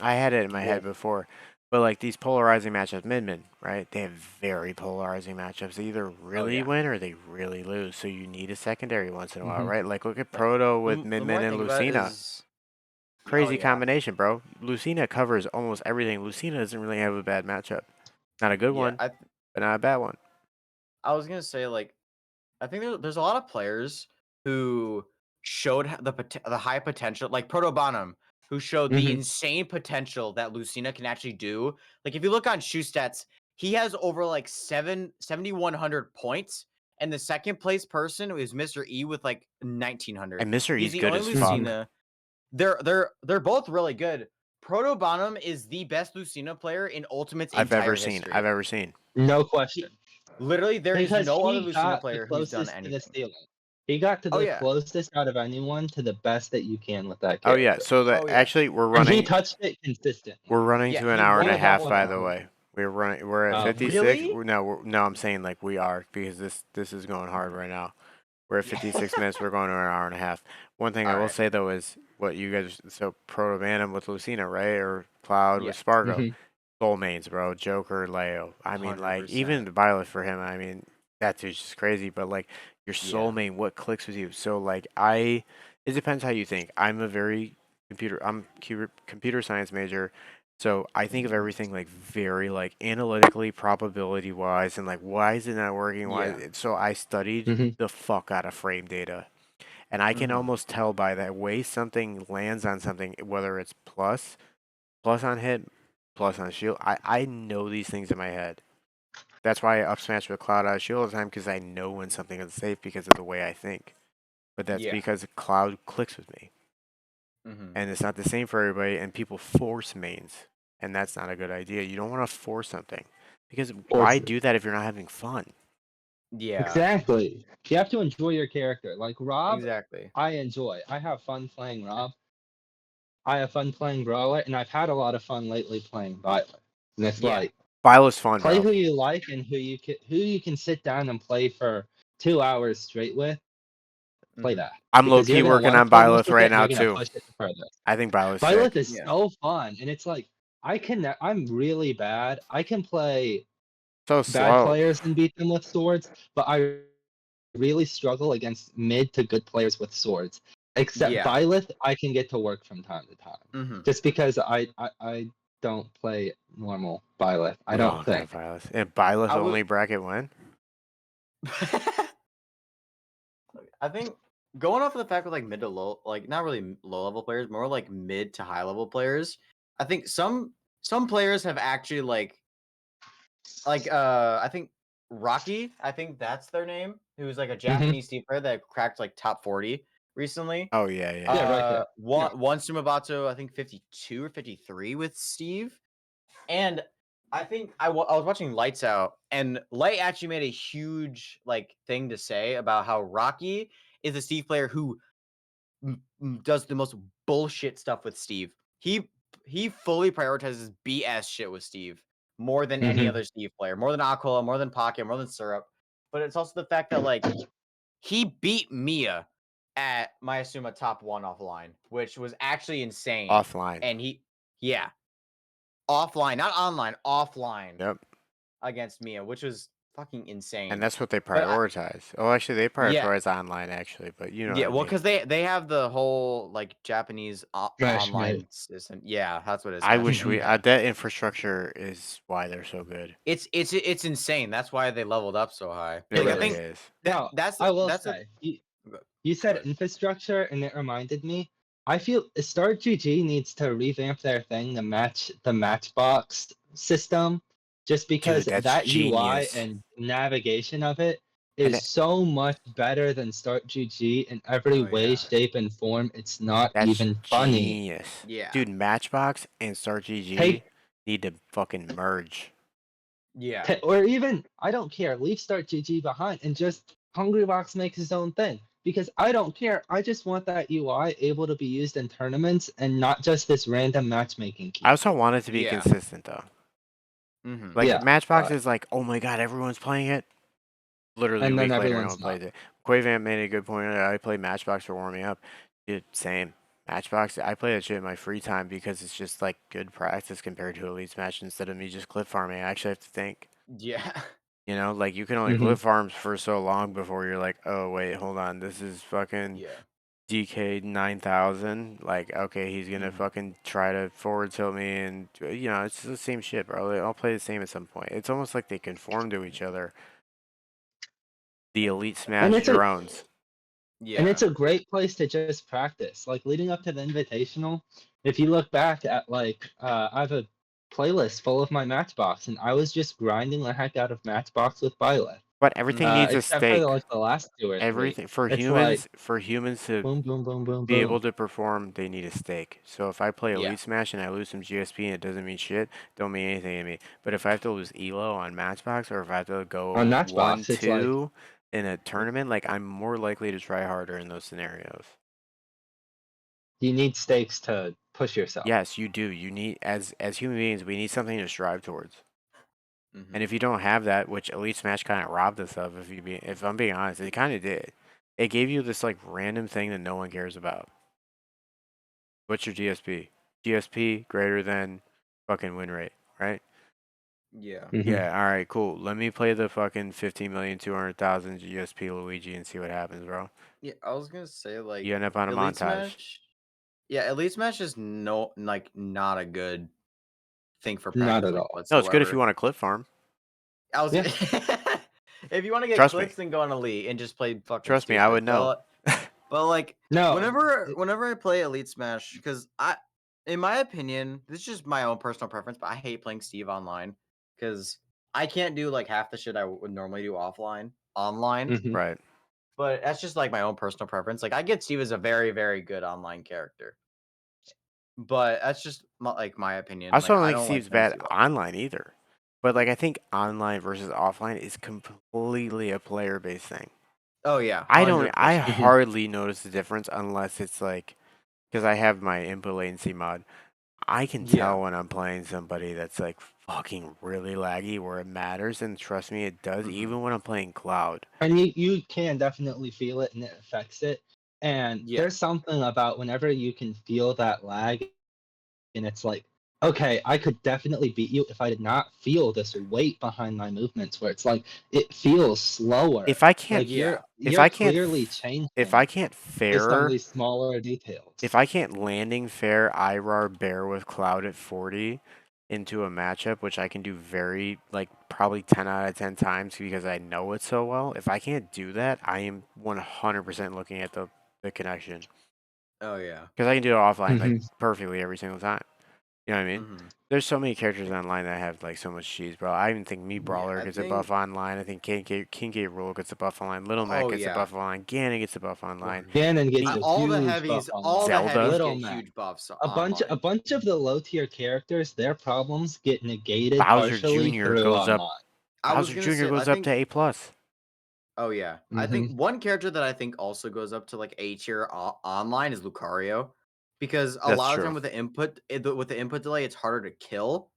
had it in my head Wolf. before, but like these polarizing matchups, Midman, right? They have very polarizing matchups. They either Oh really yeah. win or they really lose. So you need a secondary once in a while, Mhm. right? Like look at Like Proto with the more Midman I and think about it Lucina. is, oh Crazy yeah, combination, bro. Lucina covers almost everything. Lucina doesn't really have a bad matchup. Not a good yeah. one, but not a bad one. I was gonna say like I think there's a lot of players who showed the high potential, like Proto Bonham, who showed the Mhm. insane potential that Lucina can actually do. Like if you look on shoe stats, he has over like 7,100 points, and the second place person is Mr. E with like 1,900. And Mr. He's E's the good only as fuck. Mhm. Lucina. They're both really good. Proto Bonham is the best Lucina player in Ultimate's entire I've history. ever seen. No He, question. literally, there is Because no other he Lucina got the player who's done closest to the anything. ceiling. He got to Oh the yeah. closest out of anyone to the best that you can with that Oh yeah, character. so Oh that yeah. actually And he touched it consistently. we're running Yeah, to an he hour and won He a a was half couple of by killing the it. way. We're at Oh. 56. Really? No, I'm saying like we are because this is going hard right now. We're at 56 minutes. We're going to an hour and a half. One thing All I will right. say though is what you guys so Proto Bantam with Lucina, right? Or Cloud Yeah. with Spargo. Mhm. Soul mains, bro. Joker, Leo. I mean, like even 100%. the Violet for him. I mean, that dude's just crazy. But like your soul Yeah. main, what clicks with you? So like it depends how you think. I'm a very computer science major, so I think of everything like very like analytically, probability wise, and like why is it not working? Yeah. So I studied Mhm. the fuck out of frame data, and I can Mhm. almost tell by that way something lands on something, whether it's plus on hit, plus on shield. I know these things in my head. That's why I up smash with Cloud out of shield all the time because I know when something is safe because of the way I think. But that's Yeah. because Cloud clicks with me, Mhm. and it's not the same for everybody. And people force mains, and that's not a good idea. You don't want to force something because why Force it. do that if you're not having fun? Yeah. Exactly. You have to enjoy your character. Like Rob, Exactly. I enjoy. I have fun playing Rob. I have fun playing Brawler, and I've had a lot of fun lately playing Violet. And it's Yeah. like Violet's fun, play bro. who you like and who you can sit down and play for 2 hours straight with. Play Mhm. that I'm low because key you're gonna working want to on play most Byleth of right it, and now you're gonna too. push it the furthest. I think Byleth's Violet sick. is Yeah. so fun, and it's like I'm really bad. I can play So bad slow. players and beat them with swords, but I really struggle against mid to good players with swords. Except Yeah. Byleth, I can get to work from time to time, Mhm. just because I don't play normal Byleth. I We don't all got think. Byleth. And Byleth I would only bracket when? I think going off of the fact with like mid to low, like not really low level players, more like mid to high level players. I think some players have actually I think Rocky, I think that's their name, who's like a Hmm. Japanese team player that cracked like top 40 recently. Oh yeah, yeah. Yeah, right there. Yeah. One Sumabato, I think 52 or 53 with Steve. And I think I was watching Lights Out, and Light actually made a huge like thing to say about how Rocky is a Steve player who does the most bullshit stuff with Steve. He fully prioritizes BS shit with Steve more than any Hmm. other Steve player, more than Aquila, more than Pocket, more than Syrup. But it's also the fact that like he beat Mia at Mayasuma top one offline, which was actually insane. Offline. And yeah, offline, not online, offline Yep. against Mia, which was fucking And insane. that's what they But prioritize. Oh, actually, they yeah, prioritize online, actually, but you know what yeah, I well, mean. because they have the whole like Japanese Matchmade. online system. Yeah, that's what it is, I wish matchmade. Hmm. Yeah, that infrastructure is why they're so good. it's insane. That's why they leveled up so high. It It Like I really think is. is. Now, that's I will that's a say, You said Good. infrastructure, and it reminded me. I feel Start GG needs to revamp their thing, the Matchbox system, just because Dude, that's that UI genius. and navigation of it And is so much better than Start GG in every Oh way, yeah. shape, and form. It's not that's even funny. genius. Yeah. Dude, Matchbox and Start GG Take need to fucking merge. Yeah. or even I don't care. Leave Start GG behind and just Hungrybox makes his own thing. Because I don't care. I just want that UI able to be used in tournaments and not just this random matchmaking I key. also want it to be Yeah. consistent though. Mm-hmm. Like Yeah, Matchbox but is like, oh my god, everyone's playing it. Literally a and then week later, no everyone's one not. plays it. Quavamp made a good point. I play Matchbox for warming up. Dude, same. Matchbox, I play that shit in my free time because it's just like good practice compared to Elite Smash instead of me just clip farming. I actually have to think. Yeah. You know, like you can only Hmm. clip farms for so long before you're like, oh wait, hold on, this is fucking Yeah. DK 9000. Like, okay, he's gonna Mm-hmm. fucking try to forward tilt me, and you know, it's the same shit, bro. They all play the same at some point. It's almost like they conform to each other. The Elite And Smash it's a drones. Yeah. great place to just practice. Like leading up to the invitational, if you look back at I have a playlist full of my Matchbox, and I was just grinding the heck out of Matchbox with Byleth. But everything Mm-hmm. needs a Except for stake. like the last two or three. Everything It's like for humans to boom, boom, boom, boom, be able boom. to perform, they need a stake. So if I play Yeah. Elite Smash and I lose some GSP and it doesn't mean shit, don't mean anything to me. But if I have to lose Elo on Matchbox or if I have to On go one Matchbox, it's like two in a tournament, like I'm more likely to try harder in those scenarios. you need stakes to push yourself. Yes, you do. You need as human beings, we need something to strive towards. And Mm-hmm. if you don't have that, which Elite Smash kind of robbed us of, if I'm being honest, it kind of did. It gave you this like random thing that no one cares about. What's your GSP? GSP greater than fucking win rate, right? Yeah. Hmm. Yeah, all right, cool. Let me play the fucking 15,200,000 GSP Luigi and see what happens, bro. Yeah. I was gonna say You like end up on a Elite montage. Smash. Yeah, Elite Smash is not a good thing for Not practice at like all. No, it's good if you whatsoever. want to clip farm. I was Yeah. if you want to get Trust me. clips, then go on Elite and just play fucking Trust me, I stupid. would know. But like No. whenever I play Elite Smash, because in my opinion, this is just my own personal preference, but I hate playing Steve online because I can't do like half the shit I would normally do offline online. Hmm. Right. But that's just like my own personal preference. Like I get Steve as a very very good online character, but that's just my I opinion. also Like don't I think don't like Steve's playing bad Steve offline. online either. But like I think online versus offline is completely a player based thing. Oh yeah, I 100%. Hmm. hardly notice the difference unless it's like because I have my input latency mod. I can Yeah. tell when I'm playing somebody that's like fucking really laggy where it matters, and trust me, it does, Hmm. even when I'm playing Cloud. And you can definitely feel it and it affects it. And Yeah. there's something about whenever you can feel that lag and it's like, okay, I could definitely beat you if I did not feel this weight behind my movements where it's like it feels slower. If I can't, Like Yeah. you're clearly if I changing can't based on fair, these smaller details. if I can't landing fair IRAR bear with Cloud at 40 into a matchup, which I can do very, like, probably 10 out of 10 times because I know it so well, if I can't do that, I am 100% looking at the connection. Oh yeah. Because I can do it offline, like, Hmm. perfectly every single time. You know what I mean? Hmm. There's so many characters online that have like so much cheese, bro. I even think Me Yeah. Brawler I gets a buff think. online. I think King K. Rule gets a buff online. Little Mac Oh gets a yeah. buff online. Ganon gets a buff online. Ganon gets Me a All the huge buff heavies, all online. the heavies Zelda, Little get Mac. huge buffs A online. bunch of the low tier characters, their problems get negated Bowser partially Jr. through goes up. online. I was Bowser gonna Jr. say. I goes up to think. A plus. Oh yeah. I Hmm. think one character that I think also goes up to like A tier online is Lucario, because a That's lot of true. time with the input delay, it's harder to kill.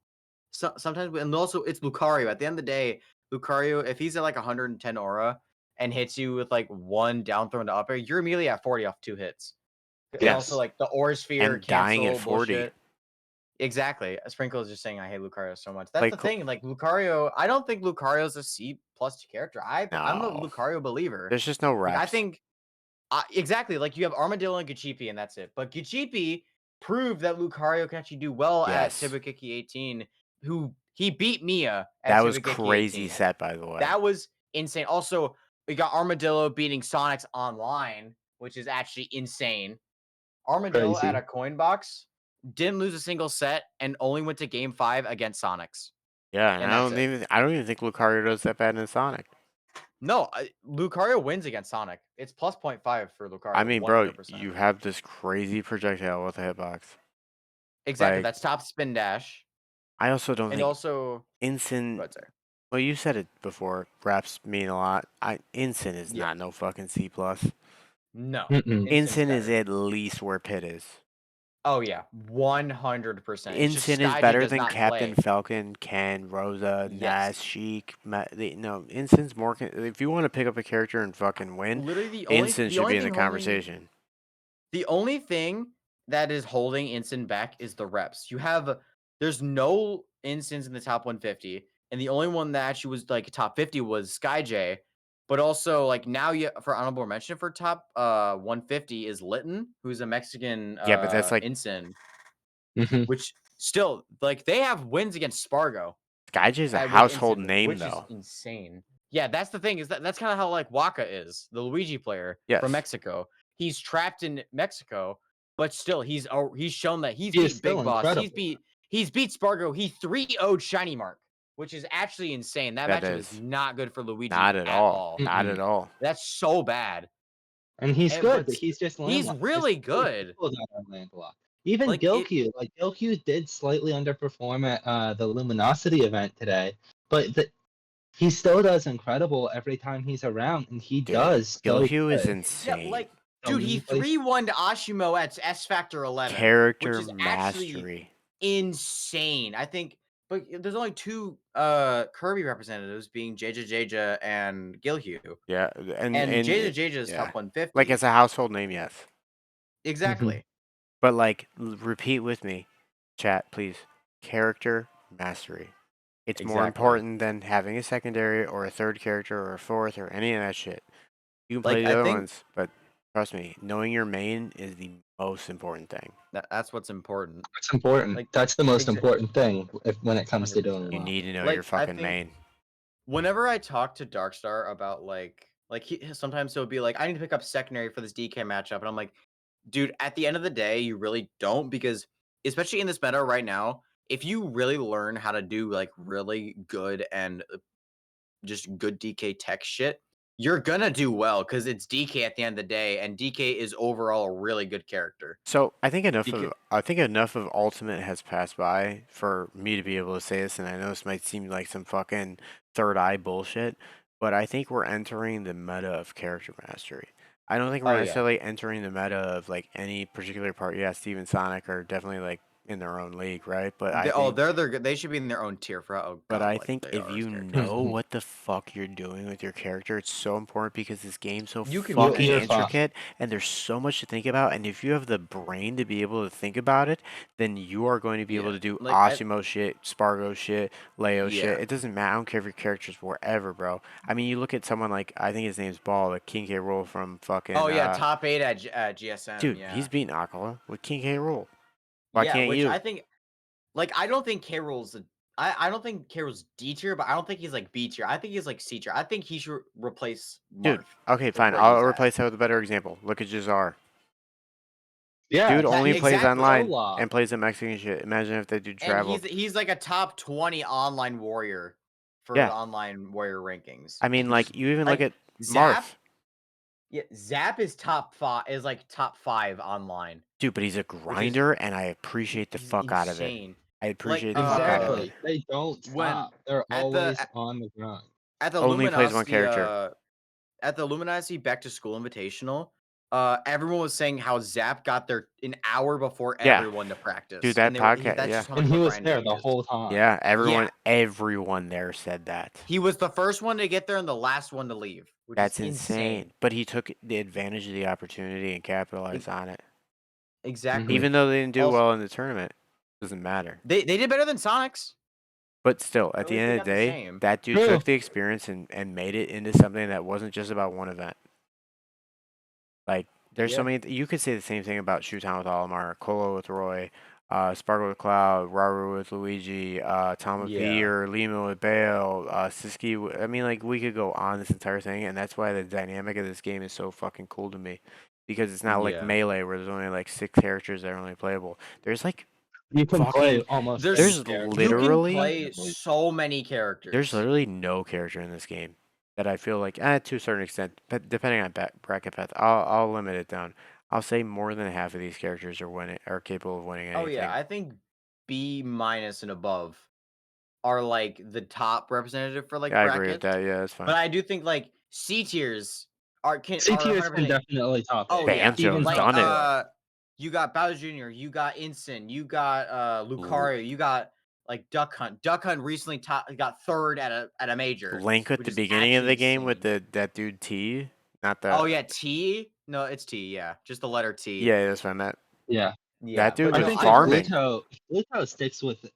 Sometimes, and also it's Lucario. At the end of the day, Lucario, if he's at like 110 aura and hits you with like one down throw into up air, you're immediately at 40 off 2 hits. And also Yes. like the aura sphere And dying at cancel 40. bullshit. Exactly. Sprinkle is just saying I hate Lucario so much. That's the Like, thing. Like Lucario, I don't think Lucario's a C plus character. I'm a no. Lucario believer. There's just no Like I reps. think exactly. Like you have Armadillo and Gachipi, and that's it. But Gachipi proved that Lucario can actually do well at Yes. Shibukeki 18, who he beat Mia at That was Shibukeki crazy 18. set, by the way. That was insane. Also, we got Armadillo beating Sonics online which is actually insane. Armadillo at Crazy. a coin box didn't lose a single set and only went to game 5 against Sonics. Yeah, and And that's it. I don't even think Lucario does that bad in Sonic. No, Lucario wins against Sonic. It's plus 0.5 for Lucario. I mean, bro, 100%. you have this crazy projectile with a hitbox. Exactly. Like, That's top spin dash. I also don't And think also, go instant. ahead, sir. Well, you said it before. Reps mean a lot. Instant is Yeah. not no fucking C plus. No. Mm-mm. Instant's Instant is better. at least where Pit is. Oh, yeah. 100%. It's just Instant is Skyjay better does than not Captain play. Falcon, Ken, Rosa, Yes. Naz, Sheik. No, Instant's more. If you want to pick up a character and fucking win, Literally, the Instant should only be in the thing holding conversation. the only thing that is holding Instant back is the reps. There's no Instants in the top 150, and the only one that actually was like top 50 was Skyjay. But also, like now, for honorable mention for top 150 is Litton, who's a Mexican Yeah, but that's like Instant, Mhm. which still like they have wins against Spargo Skyjay's a with household Instant, name, which is though. insane. Yeah, that's the thing, is that's kind of how like Waka is, the Luigi player from Yes. Mexico. He's trapped in Mexico, but still he's shown that he's He is beat still Big Boss. incredible. He's beat Spargo. He 3-0'd Shiny Mark, which is actually insane. That That matchup is is. not good for Luigi Not at at all. all. Not Mm-mm. at all. That's so bad. And he's good, but But he's just he's landlocked. There's really so many good. people that are landlocked. Even Like it. Gilq did slightly underperform at the Luminosity event today, but he still does incredible every time he's around, and he Dude, does so Gilhue is good. Yeah, insane. like So dude, when he he plays 3-1 to Ashimo at S Factor 11, which Character is actually mastery. insane. I think, but there's only two Kirby representatives, being JJ and Gilhue. Yeah, And JJ is yeah. top 150. Like as a household name, yes. Exactly. But like, repeat with me, chat, please. Character mastery. It's more Exactly. important than having a secondary or a third character or a fourth or any of that shit. You can play Like the I other think ones, but trust me, knowing your main is the most important thing. that's what's important. It's important. Like That's the most exa- important thing when it comes to doing 100%. You well. need to know your Like I fucking think main. whenever I talk to Darkstar about sometimes he'll be like, I need to pick up secondary for this DK matchup, and I'm like, dude, at the end of the day, you really don't, because especially in this meta right now, if you really learn how to do like really good and just good DK tech shit, you're gonna do well, because it's DK at the end of the day, and DK is overall a really good character. So I think Because enough of Ultimate has passed by for me to be able to say this, and I know this might seem like some fucking third eye bullshit, but I think we're entering the meta of character mastery. I don't think we're oh yeah, necessarily entering the meta of like any particular part. Yeah, Steve and Sonic are definitely like in their own league, right? But I think they should be in their own tier for how but I godlike think they if are as you characters. know what the fuck you're doing with your character, it's so important because this game's so You can fucking win. You're fine. intricate and there's so much to think about. And if you have the brain to be able to think about it, then you are going to be able Yeah, to do like Asimo shit, Spargo shit, Leo yeah, shit. It doesn't matter. I don't care if your character's wherever, bro. I mean, you look at someone like, I think his name's Ball, like King K. Rool from oh fucking, yeah, top 8 at GSM, dude, yeah. he's beating Aquila with King K. Rool. Why Yeah, can't which I you? think, like, I don't think I don't think Carol's D tier, but I don't think he's like B tier. I think he's like C tier. I think he should replace Dude, Marth okay, with fine. where I'll he's at. replace that with a better example. Look at Jazar. Yeah, Dude Yeah, only he's plays exactly. so online lost. and plays the Mexican shit. Imagine if they do And travel. he's like a top 20 online warrior for Yeah. the online warrior rankings, I mean, which is like, you even look like at Zap. Marth. Yeah, Zap is top 5 online, Dude, but he's a which is grinder, and I appreciate the he's fuck out of it. insane. I Like appreciate the fuck out of it. Exactly. They don't when stop. They're at the always on the grind. at the Only plays one Luminosity character. Back to School Invitational, everyone was saying how Zap got there an hour before Yeah. everyone to practice. Dude, that podcast, That's yeah. just how And much he of a was grinder there he the is. whole time. Yeah, Yeah. everyone there said that. He was the first one to get there and the last one to leave, which That's is insane. But he took the advantage of the opportunity and capitalized E- on it. Exactly. Even though they didn't do Also, well in the tournament, doesn't matter. they did better than Sonics. But still, at At the least end they of got the the day, same. that dude True. took the experience and made it into something that wasn't just about one event. Like, there's so Yeah. many. You could say the same thing about Shoetown with Olimar, Colo with Roy, Sparkle with Cloud, Raru with Luigi, Tom with Yeah. Veer, Lima with Bale, Siski. I mean, like, we could go on this entire thing, and that's why the dynamic of this game is so fucking cool to me. because it's not like Yeah. Melee where there's only like 6 characters that are only playable. There's like You can play fucking almost There's any there's character. You can literally play so many characters. there's literally no character in this game that I feel like, to a certain extent, but depending on bracket path, I'll limit it down. I'll say more than half of these characters are capable of winning Oh yeah, anything. I think B- and above are like the top representative for like I agree with brackets. that. Yeah, that's fine. But I do think like C tiers are C tiers 100%. can definitely top it. Oh yeah, Banjo's like done it. you got Bowser Jr., you got Instant, you got Lucario, you got like Duck Hunt. Duck Hunt recently got third at a major. Link at which the is beginning of actually the game with insane. that dude T, not the. Oh yeah, T. No, it's T. Yeah, just the letter T. Yeah, that's what I meant. Yeah. Yeah, That dude but I no, was think I if really farming. Pluto sticks with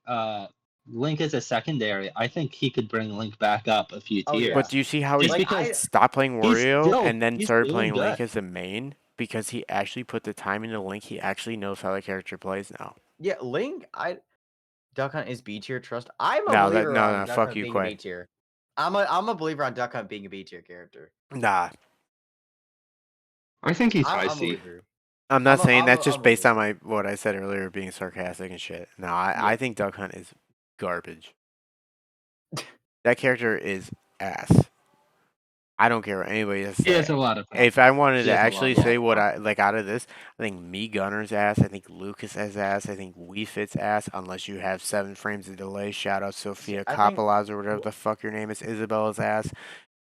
Link as a secondary, I think he could bring Link back up a few Oh, tiers. yeah. But do you see how he Just like because stopped playing Wario and then he's started doing playing Link good. as the main? Because he actually put the time into Link. He actually knows how the character plays now. yeah, Link. Duck Hunt is B tier. Trust. I'm a No, believer on no, Duck fuck Hunt you, being a B Quay. tier. I'm a believer on Duck Hunt being a B tier character. Nah, I think he's I'm high a C. believer. I'm not saying that's I'm just a based on believer. what I said earlier, being sarcastic and shit. No, I Yeah. think Duck Hunt is garbage. That character is ass. I don't care what anybody has to He has say. a lot of If I wanted He to has a actually lot say of what I like out of this, I think Me Gunner's ass. I think Lucas has ass. I think Wii Fit's ass. Unless you have 7 frames of delay. Shout out See, Sophia I think Coppola's or whatever the fuck your name is. Isabella's ass.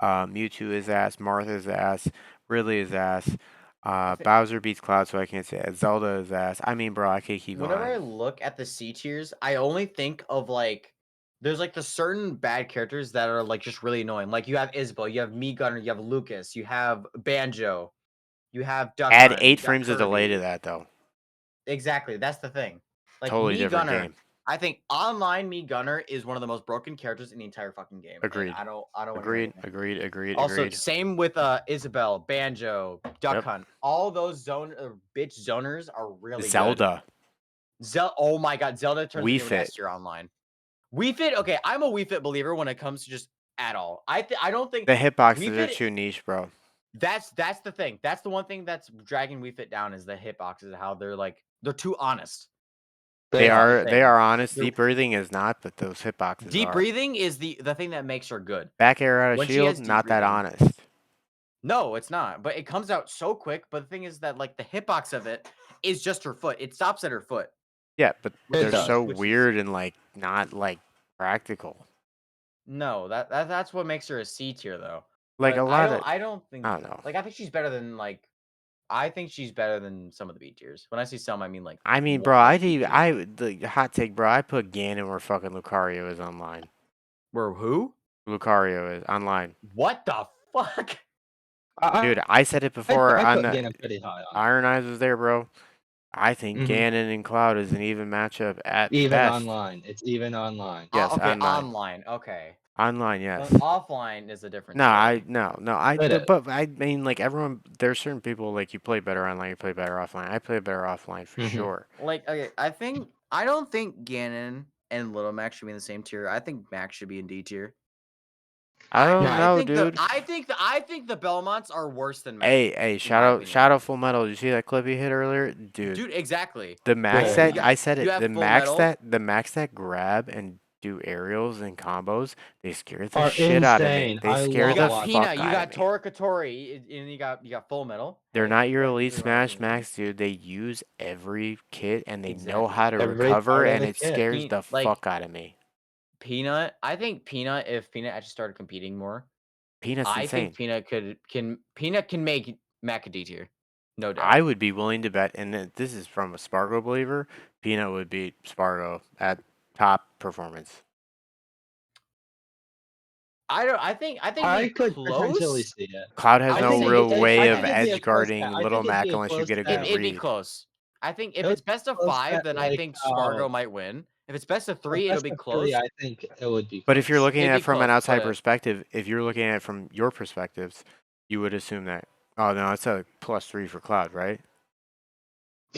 Mewtwo is ass. Martha's ass. Ridley is ass. I think Bowser beats Cloud, so I can't say it. Zelda is ass. I mean, bro, I can't keep going whenever I on. look at the C tiers, I only think of like there's like the certain bad characters that are like just really annoying. Like you have Isabel, you have Me Gunner, you have Lucas, you have Banjo, you have Duck Add Hunt, 8 you got frames of delay to Kirby. that, though. Exactly, that's the thing. Like Totally Me different Gunner, game. I think online Me Gunner is one of the most broken characters in the entire fucking game, and Agreed. I don't want to hear Agreed. anything. Agreed. Agreed. Also, Agreed. same with Isabel, Banjo, Duck Yep. Hunt. All those bitch zoners are really good. Zelda. Oh my god, Zelda turns Wii into an Fit. S tier online. Wii Fit, okay, I'm a Wii Fit believer when it comes to just at all. I don't think The hitboxes Wii are Fit. too niche, bro. That's the thing. That's the one thing that's dragging Wii Fit down is the hitboxes. How they're too honest. They That's the are thing. honest. They're- Deep breathing is not, but those hitboxes Deep are. breathing is the thing that makes her good. Back air out of When she shield, has deep not that breathing. honest. No, it's not. But it comes out so quick. But the thing is that like the hitbox of it is just her foot. It stops at her foot. Yeah, but they're does. so Which is- weird and like not like practical. No, that's what makes her a C tier though. Like But a lot of I don't think I don't know. like I think she's better than like I think she's better than some of the B tiers. When I say some, I mean like I mean, bro, multiple B tiers. the hot take, bro. I put Ganon where fucking Lucario is online. Where who? Lucario is online, What the fuck? dude. I said it before I on put the Ganon pretty high on. Iron Eyes was there, bro. I think Mhm. Ganon and Cloud is an even matchup at Even best. online. It's even online. Yes, Okay, online. online. Okay. Online, yes. Offline is a different story. But I mean, like everyone, there's certain people like you play better online, you play better offline. I play better offline for Mhm. sure. Like okay, I don't think Ganon and Little Mac should be in the same tier. I think Max should be in D tier. I don't know, think dude. I think the Belmonts are worse than Max. Hey, in my opinion. shout out Full Metal. Did you see that clip he hit earlier, dude? Dude, exactly. The max Very that nice. I said You it. have The Full max Metal. that grab and do aerials and combos. They scare the Are shit out of me. insane. They I scare You love the got watching fuck Peanut, you out got of me. Torakatori, and you got Full Metal. They're Hey, not your you can't Elite do the wrong Smash things. Max, dude. They use every kit and they know Exactly. how to Every recover, part of and the it kit. scares the Like fuck out of me. Peanut, I think Peanut, if Peanut actually started competing more, Peanut's I insane. think Peanut can make Mac a D tier. No doubt. I would be willing to bet, and this is from a Spargo believer, Peanut would beat Spargo at top performance. I think I be could potentially close. see it. Cloud has I no think real way I of think it'd be a edge close bet. guarding I Little think it'd Mac be a unless you close get a bet. good It'd be read. close. I think if It would it's best of close 5, bet then I like, think Spargo might win. If it's best of 3, it'll best be of close. 3, I think it would be But if you're close. looking It'd at be it from an close, outside but perspective, if you're looking at it from your perspectives, you would assume that, oh no, it's a +3 for Cloud, right?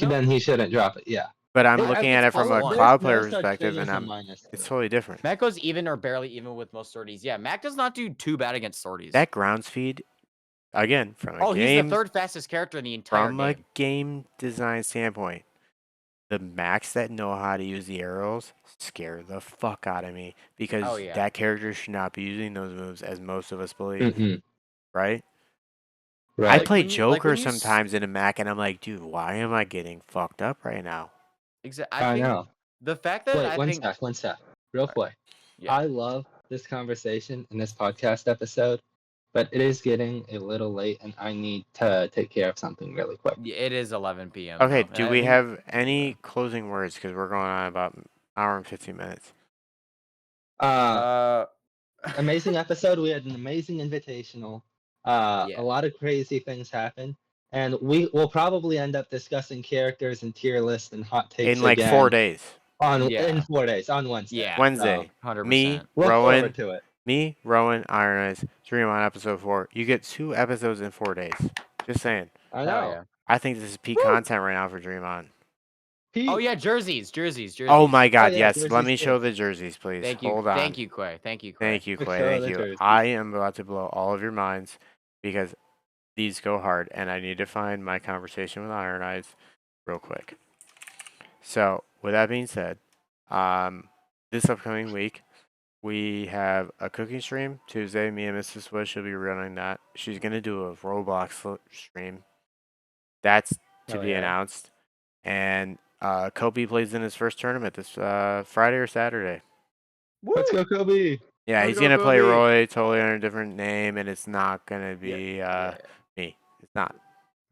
no. Then he shouldn't drop it. Yeah. But I'm It- looking at it's it from a +1. Cloud There's player no such perspective, thing as and a it's -3. totally different. Mac goes even or barely even with most sorties. Yeah, Mac does not do too bad against sorties. That ground speed again, Oh, he's the third fastest character in the entire from a game. game design standpoint, the Macs that know how to use the arrows scare the fuck out of me because Oh yeah. that character should not be using those moves as most of us believe, Mm-mm. right? I Right. Like play when you like when Joker you sometimes in a Mac and I'm like, dude, why am I getting fucked up right now? I I think know. the fact that Wait, I think one sec, real quick. yeah. I love this conversation in this podcast episode, but it is getting a little late, and I need to take care of something really quick. It is 11 p.m. Okay, though. do I we think have any closing words? Because we're going on about an hour and 15 minutes. Uh, uh Amazing episode. We had an amazing invitational. A yeah. lot of crazy things happened, and we will probably end up discussing characters and tier lists and hot takes In like 4 again days. in Yeah. 4 days on Wednesday. Yeah. So Wednesday. Me, 100%. look Rowan, forward to it. Iron Eyes, Dream on episode 4. You get 2 episodes in 4 days. Just saying. I Hell know. yeah. I think this is peak Woo! content right now for Dream On. Oh Pete. yeah, jerseys. Oh my Oh god, yeah, yes. Let jerseys me show too. the jerseys, please. Thank you. Hold on. Thank you, Quay. Thank you, Quay. Thank you, Let's Quay. show Thank the you. jerseys. I am about to blow all of your minds because these go hard, and I need to find my conversation with Iron Eyes real quick. So, with that being said, this upcoming week, we have a cooking stream Tuesday. Me and Mrs. Swish will be running that. She's gonna do a Roblox stream. That's to Oh be yeah. announced. And Kobe plays in his first tournament this Friday or Saturday. Let's Woo! go, Kobe. Yeah, Let's he's go, gonna play Kobe. Roy totally under a different name, and it's not gonna Yeah. be Yeah. me. It's not.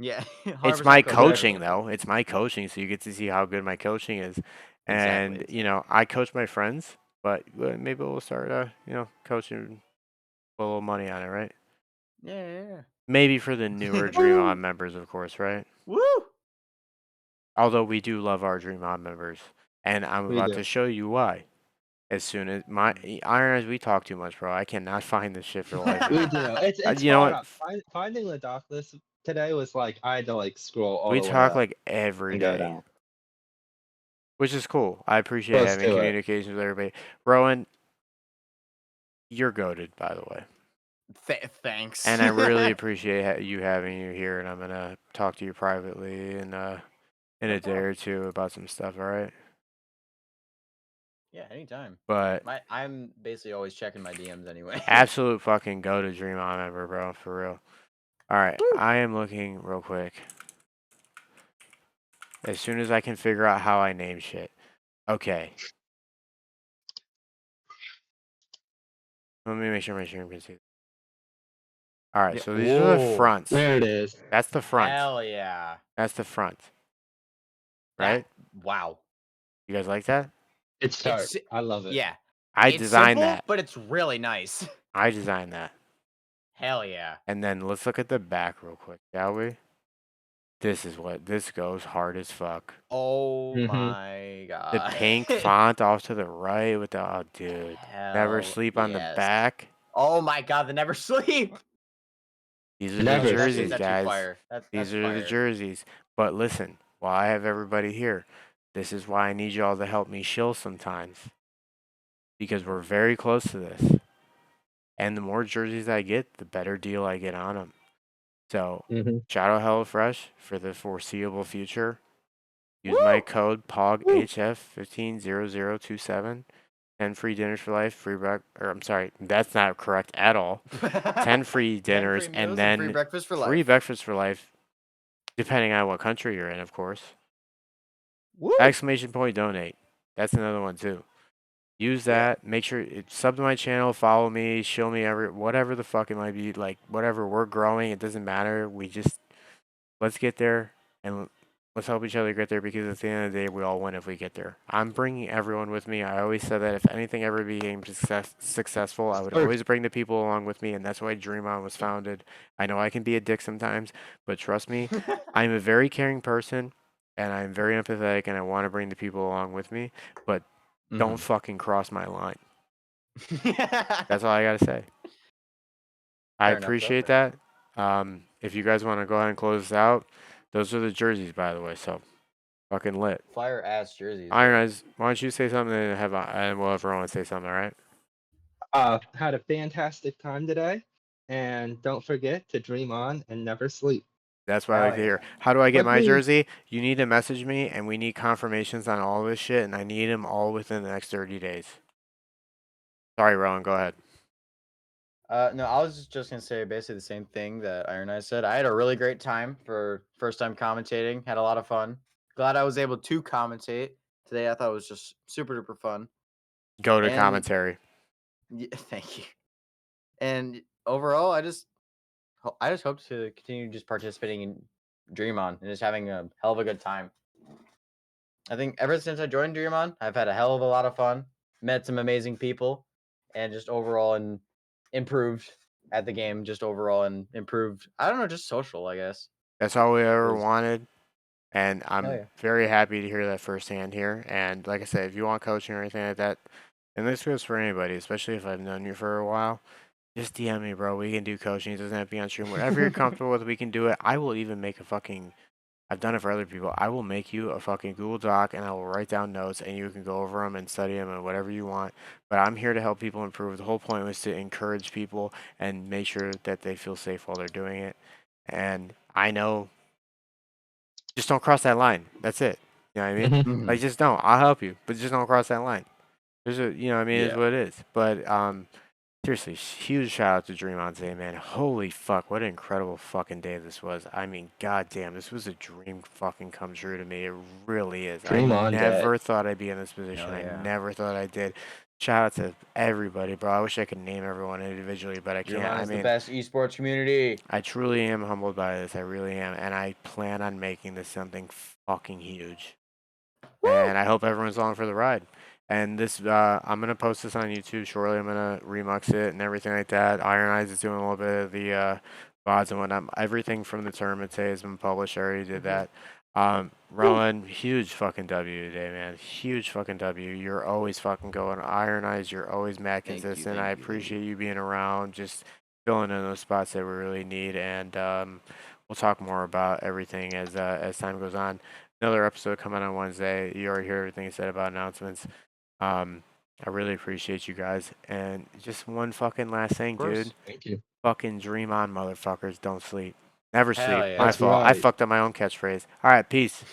Yeah. It's 100% my Kobe for coaching me. though. It's my coaching, so you get to see how good my coaching is. And Exactly. I coach my friends, but maybe we'll start coaching, put a little money on it, right? Yeah. Maybe for the newer Dream On members, of course, right? Woo! Although we do love our Dream On members, and I'm We about do. to show you why. As soon as my Iron Eyes, we talk too much, bro. I cannot find this shit for the life of We me. do. It's You know far what? up. Finding the doc list today was like I had to like scroll all We the way talk up like every and go day, down. which is cool. I appreciate Close having to it. communications with everybody. Rowan, you're goaded, by the way. Thanks. And I really appreciate you having you here, and I'm gonna talk to you privately in No a day problem. or two about some stuff. All right. Yeah, anytime. But I'm basically always checking my DMs anyway. absolute fucking go to Dream On member, bro, for real. All right, Woo! I am looking real quick. As soon as I can figure out how I name shit. Okay. Let me make sure my stream can see. All right, Yeah. so these are the Whoa. fronts. There it is. That's the front. Hell yeah. That's the front. That Right? wow. You guys like that? It's sharp. It's I love it. yeah. I It's designed simple, that. but it's really nice. I designed that. Hell yeah. And then let's look at the back real quick, shall we? This goes hard as fuck. Oh Mm-hmm. my The god. pink font off to the right with the dude. Never Hell sleep on the yes. back. Oh my god, the never sleep. These are the Never That's jerseys, sleep. actually guys. fire. That's These are the fire. jerseys. But listen, while I have everybody here, this is why I need y'all to help me shill sometimes. Because we're very close to this. And the more jerseys I get, the better deal I get on them. So, Mm-hmm. shout out HelloFresh for the foreseeable future. Use Woo! my code POGHF150027. 10 free dinners for life, I'm sorry, that's not correct at all. 10 free 10 dinners free and meals and free then breakfast for free life. breakfast for life, depending on what country you're in, of course. Woo! Exclamation point donate. That's another one too. Use Yeah. that. Make sure sub to my channel, follow me, show me whatever the fuck it might be. Like whatever, we're growing. It doesn't matter. Let's get there and let's help each other get there because at the end of the day, we all win if we get there. I'm bringing everyone with me. I always said that if anything ever became successful, I would always bring the people along with me, and that's why Dream On was founded. I know I can be a dick sometimes, but trust me, I'm a very caring person, and I'm very empathetic, and I want to bring the people along with me, but don't fucking cross my line. That's all I gotta say. I Fair enough, though. appreciate that. If you guys want to go ahead and close this out, those are the jerseys, by the way. So fucking lit. Fire ass jerseys. Iron Eyes, why don't you say something and we'll have Rowan say something, all right? Had a fantastic time today. And don't forget to dream on and never sleep. That's what I Hell like to yeah. hear. How do I get With my me. jersey? You need to message me, and we need confirmations on all this shit, and I need them all within the next 30 days. Sorry, Rowan, go ahead. No, I was just gonna say basically the same thing that Iron Eye said. I had a really great time for first time commentating. Had a lot of fun. Glad I was able to commentate today. I thought it was just super duper fun. Go to And commentary. thank you. And overall, I just hope to continue just participating in Dream On and just having a hell of a good time. I think ever since I joined Dream On, I've had a hell of a lot of fun, met some amazing people, and just overall and improved at the game. Just overall and improved. I don't know, just social, I guess. That's all we ever 'Cause- wanted. And hell I'm yeah. very happy to hear that firsthand here. And like I said, if you want coaching or anything like that, and this goes for anybody, especially if I've known you for a while, just DM me, bro. We can do coaching. It doesn't have to be on stream. Whatever you're comfortable with, we can do it. I will even make a fucking. I've done it for other people. I will make you a fucking Google Doc and I will write down notes and you can go over them and study them and whatever you want. But I'm here to help people improve. The whole point was to encourage people and make sure that they feel safe while they're doing it. And I know, just don't cross that line. That's it. You know what I mean? Mhm. Mhm. Like, just don't. I'll help you, but just don't cross that line. There's a, you know what I mean? It's Yeah. what it is. But seriously, huge shout out to Dream On today, man. Holy fuck, what an incredible fucking day this was. I mean, goddamn, this was a dream fucking come true to me. It really is. I Dream on, Dad. never thought I'd be in this position. Hell I yeah. never thought I did. Shout out to everybody, bro. I wish I could name everyone individually, but I Dream can't. On I is the mean, best esports community. I truly am humbled by this. I really am, and I plan on making this something fucking huge. Woo! And I hope everyone's along for the ride. And this, I'm gonna post this on YouTube shortly. I'm gonna remix it and everything like that. Iron Eyes is doing a little bit of the VODs and whatnot. Everything from the tournament today has been published. I already did Mhm. that. Woo! Rowan, huge fucking W today, man. Huge fucking W. You're always fucking going. Iron Eyes, you're always mad Thank you, consistent. I thank you, thank appreciate you. you being around, just filling in those spots that we really need. And we'll talk more about everything as time goes on. Another episode coming on Wednesday. You already heard everything I said about announcements. Um, I really appreciate you guys. And just one fucking last thing, Of course. dude. Thank you. Fucking dream on, motherfuckers. Don't sleep. Never Hell sleep. My yeah. That's fault. I right. fucked up my own catchphrase. All right, peace.